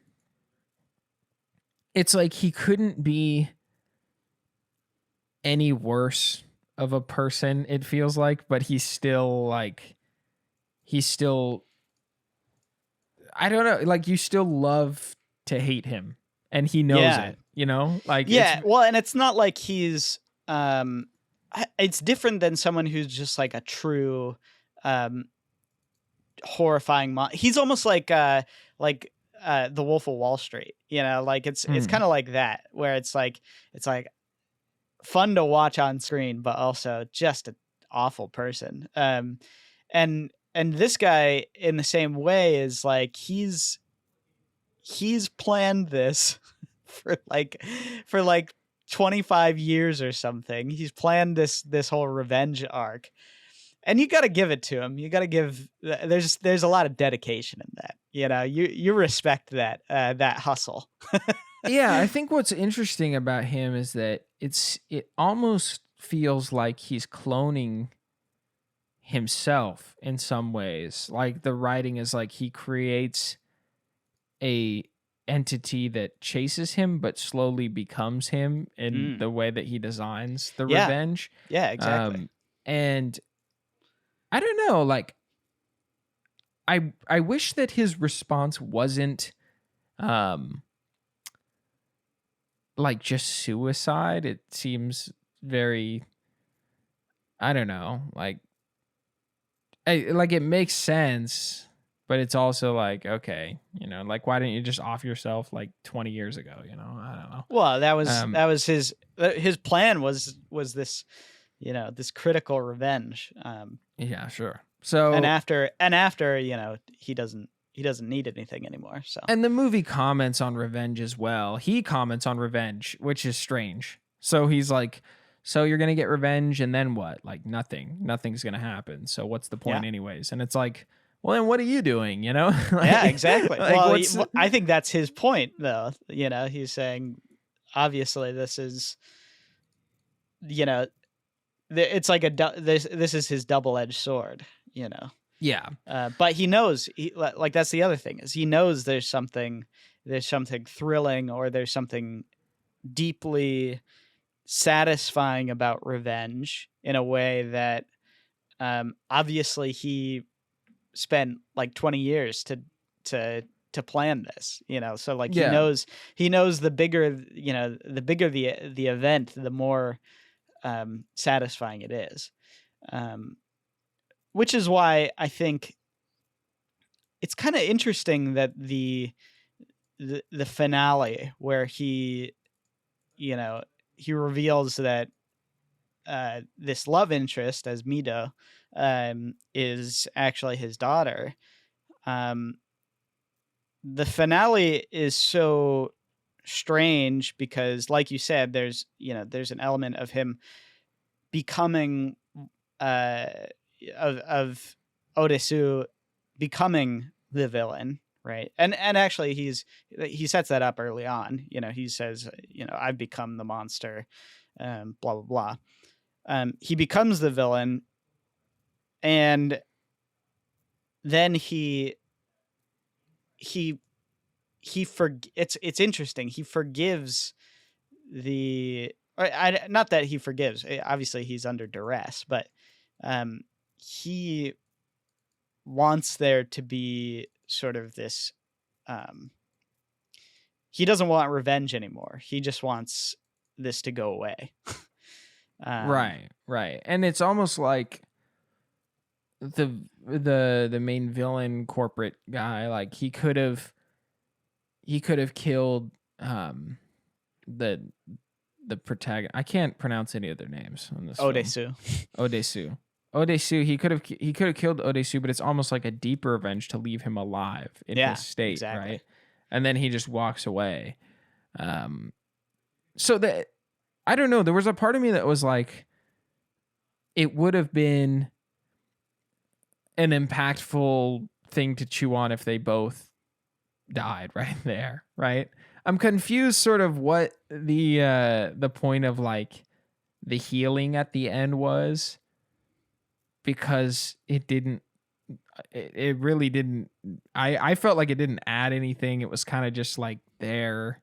it's like he couldn't be any worse of a person, it feels like, but he's still, I don't know, like you still love to hate him and he knows
Yeah.
it, you know? Like it's
Yeah. Well, and it's not like he's it's different than someone who's just like a true um horrifying he's almost like the Wolf of Wall Street, you know, like it's
mm,
kind of like that where it's like fun to watch on screen but also just an awful person. And this guy in the same way is like he's planned this for like 25 years or something. He's planned this whole revenge arc. And you got to give it to him. You got to give there's a lot of dedication in that. You know, you respect that hustle.
yeah, I think what's interesting about him is that it almost feels like he's cloning himself in some ways. Like the writing is like he creates a entity that chases him but slowly becomes him in
Mm.
the way that he designs the
Yeah.
revenge.
Yeah, exactly.
And I don't know, like I wish that his response wasn't um like just suicide. It seems very, I don't know, like it makes sense, but it's also like, okay, you know, like why didn't you just off yourself like 20 years ago, you know? I don't know.
Well, that was
Um
that was his plan was this, you know, this critical revenge.
yeah, sure.
And
So
after, you know, he doesn't need anything anymore. So
and the movie comments on revenge as well. He comments on revenge, which is strange. So he's like, so you're going to get revenge and then what? Like nothing. Nothing's going to happen. So what's the
yeah.
point anyways? And it's like, well then what are you doing, you know?
Yeah,
like
exactly.
like
Well,
what's
I think that's his point, though. You know, he's saying, obviously, this is, you know, it's like this is his double-edged sword. You know,
yeah.
but he knows, like that's the other thing is he knows there's something thrilling or there's something deeply satisfying about revenge in a way that obviously he spent like 20 years to to plan this, you know. So like
Yeah.
he knows the bigger, you know, the bigger the event, the more satisfying it is. um which is why I think it's kind of interesting that the finale where he, you know, he reveals that this love interest as Mido is actually his daughter. um the finale is so strange because like you said, there's, you know, there's an element of him becoming uh of Odesu becoming the villain, right? And actually he sets that up early on. You know, he says, you know, I've become the monster, blah blah blah. He becomes the villain, and then he it's interesting. He forgives the not that he forgives. Obviously, he's under duress, but um, he wants there to be sort of this. Um, he doesn't want revenge anymore. He just wants this to go away. um,
Right. Right. And it's almost like the main villain corporate guy, like he could have killed the the protagonist. I can't pronounce any of their names in this film.
Odesu.
Odesu. Odesu, he could have killed Odesu, but it's almost like a deeper revenge to leave him alive in
Yeah,
his state,
exactly.
right? And then he just walks away. Um so that I don't know, there was a part of me that was like it would have been an impactful thing to chew on if they both died right there, right? I'm confused sort of what the point of like the healing at the end was, because it really didn't. I felt like it didn't add anything. It was kind of just like there.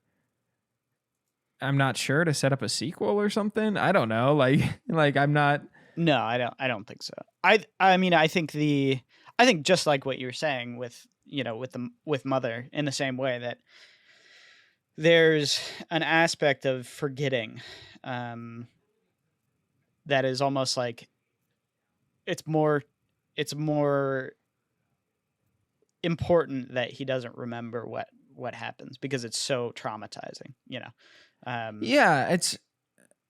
I'm not sure, to set up a sequel or something. I don't know. Like I'm not.
No, I don't think so. I mean, I think just like what you were saying with, you know, with Mother, in the same way that there's an aspect of forgetting, um, that is almost like it's more it's more important that he doesn't remember what happens because it's so traumatizing, you know. Um,
Yeah, it's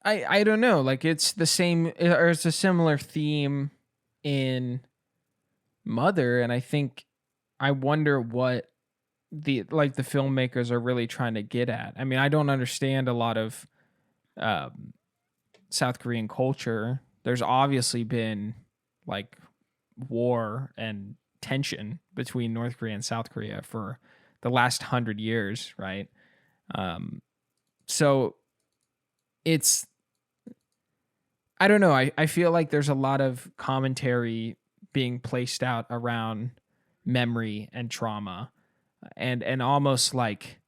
I don't know, like it's the same or it's a similar theme in Mother, and I think I wonder what the filmmakers are really trying to get at. I mean, I don't understand a lot of um, South Korean culture. There's obviously been like war and tension between North Korea and South Korea for the last 100 years, right? Um, so it's I don't know. I feel like there's a lot of commentary being placed out around memory and trauma and almost like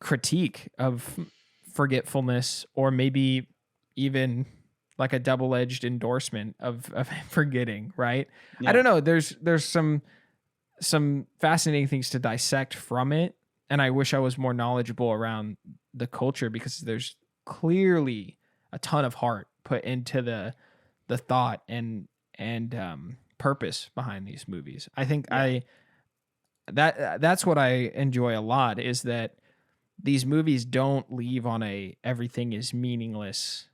critique of forgetfulness or maybe even like a double-edged endorsement of forgetting, right? I
yeah.
don't know. There's some fascinating things to dissect from it, and I wish I was more knowledgeable around the culture because there's clearly a ton of heart put into the thought and purpose behind these movies. I think
Yeah.
that's what I enjoy a lot is that these movies don't leave on a everything is meaningless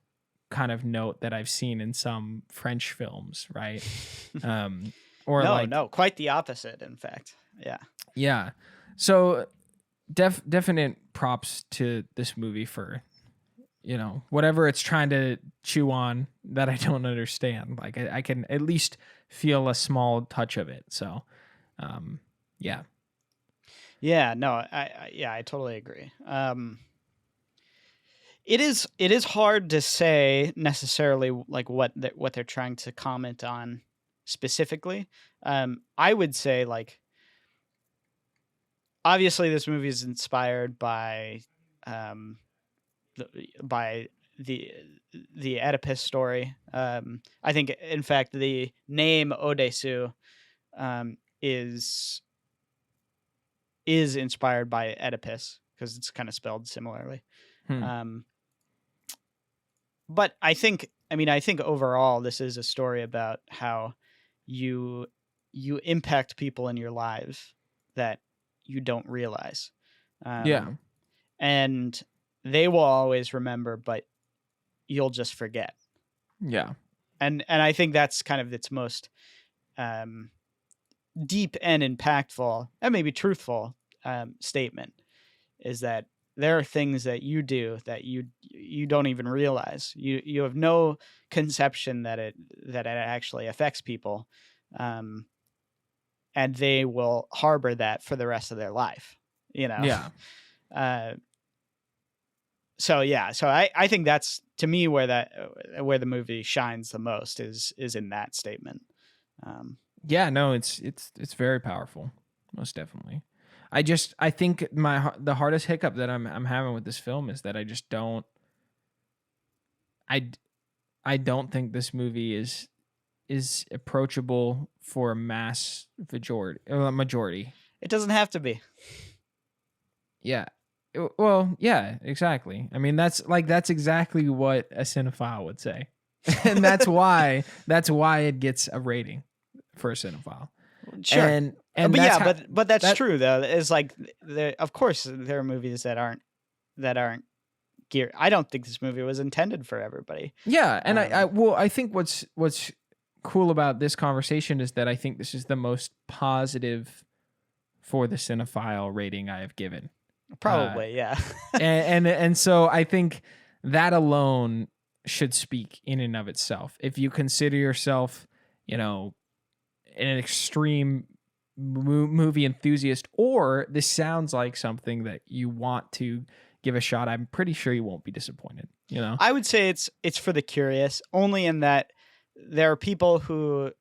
kind of note that I've seen in some French films, right? Um, or
No,
like,
no, quite the opposite, in fact. Yeah.
yeah. So definite props to this movie for whatever it's trying to chew on that I don't understand. Like I can at least feel a small touch of it. So, um, yeah,
Yeah, no, yeah, I totally agree. It is hard to say necessarily like what they're trying to comment on specifically. I would say like obviously this movie is inspired um by the the Oedipus story. I think in fact the name Odesu is inspired by Oedipus because it's kind of spelled similarly.
hmm.
Um, but I think overall this is a story about how you impact people in your lives that you don't realize,
Yeah,
and they will always remember, but you'll just forget.
yeah,
And I think that's kind of its most um, deep and impactful and maybe truthful statement is that there are things that you do that you don't even realize. You have no conception that it actually affects people, um, and they will harbor that for the rest of their life. You know,
yeah.
uh, so yeah, so I think that's to me where the movie shines the most is in that statement. Um,
Yeah, no, it's very powerful, most definitely. I think the hardest hiccup that I'm having with this film is that I just don't I d- I don't think this movie is approachable for a mass majority.
it doesn't have to be.
Yeah. Well, yeah, exactly. I mean, that's exactly what a cinephile would say. And that's why it gets a rating for a cinephile.
Sure.
And
But
that's
yeah,
how
but that's
that
true though. It's like of course there are movies that aren't geared. I don't think this movie was intended for everybody.
Yeah, and I
Um,
well, I think what's cool about this conversation is that I think this is the most positive for the cinephile rating I have given. Uh
Probably, yeah.
and so I think that alone should speak in and of itself. If you consider yourself, you know, an extreme movie enthusiast, or this sounds like something that you want to give a shot, I'm pretty sure you won't be disappointed. You know?
I would say it's for the curious, only in that there are people who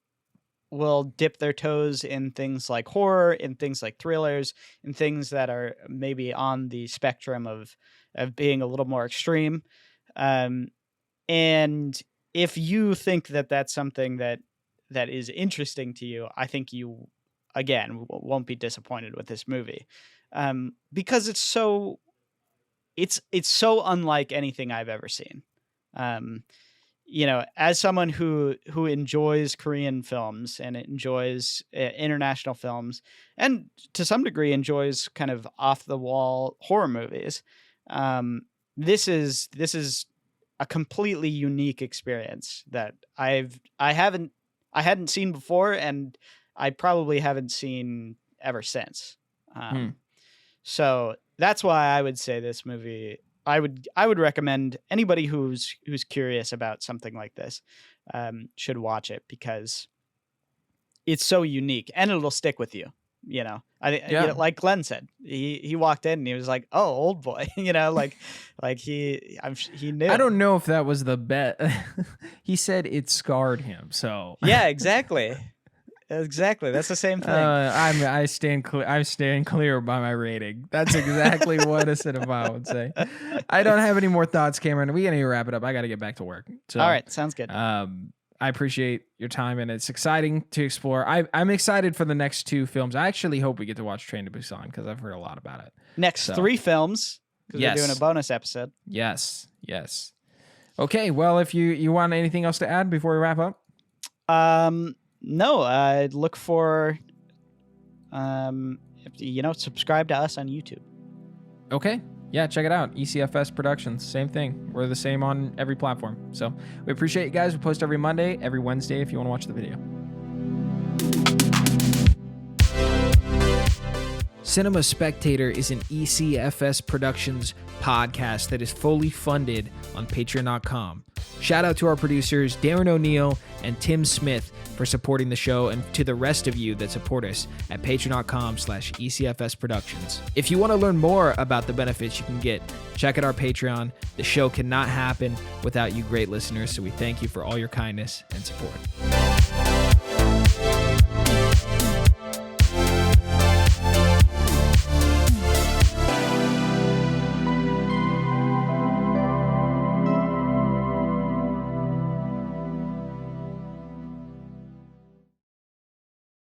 will dip their toes in things like horror, in things like thrillers, in things that are maybe on the spectrum of being a little more extreme. Um, and if you think that that's something that is interesting to you, I think you again won't be disappointed with this movie, because it's so it's so unlike anything I've ever seen. Um, as someone who enjoys Korean films and enjoys international films, and to some degree enjoys kind of off the wall horror movies, this is a completely unique experience that I hadn't seen before, and I probably haven't seen ever since. So that's why I would say this movie, I would recommend anybody who's curious about something like this should watch it, because it's so unique and it'll stick with you. Like Glenn said, he walked in and he was like, "Oh, old boy," he knew.
I don't know if that was the bet. He said it scarred him. So
yeah, exactly. Exactly. That's the same thing.
I stand clear by my rating. That's exactly what a cinephile would say. I don't have any more thoughts, Cameron. We gotta wrap it up. I gotta get back to work. So,
all right, sounds good.
I appreciate your time, and it's exciting to explore. I'm excited for the next 2 films. I actually hope we get to watch Train to Busan, because I've heard a lot about it.
Next 3 films, because we're doing a bonus episode.
Yes. Okay, well, if you want anything else to add before we wrap up?
No, I'd look for, subscribe to us on YouTube.
Okay. Yeah, check it out. ECFS Productions. Same thing. We're the same on every platform. So we appreciate you guys. We post every Monday, every Wednesday if you want to watch the video. Cinema Spectator is an ECFS Productions podcast that is fully funded on Patreon.com. Shout out to our producers, Darren O'Neill and Tim Smith, for supporting the show, and to the rest of you that support us at patreon.com/ECFS Productions. If you want to learn more about the benefits you can get, check out our Patreon. The show cannot happen without you great listeners, so we thank you for all your kindness and support.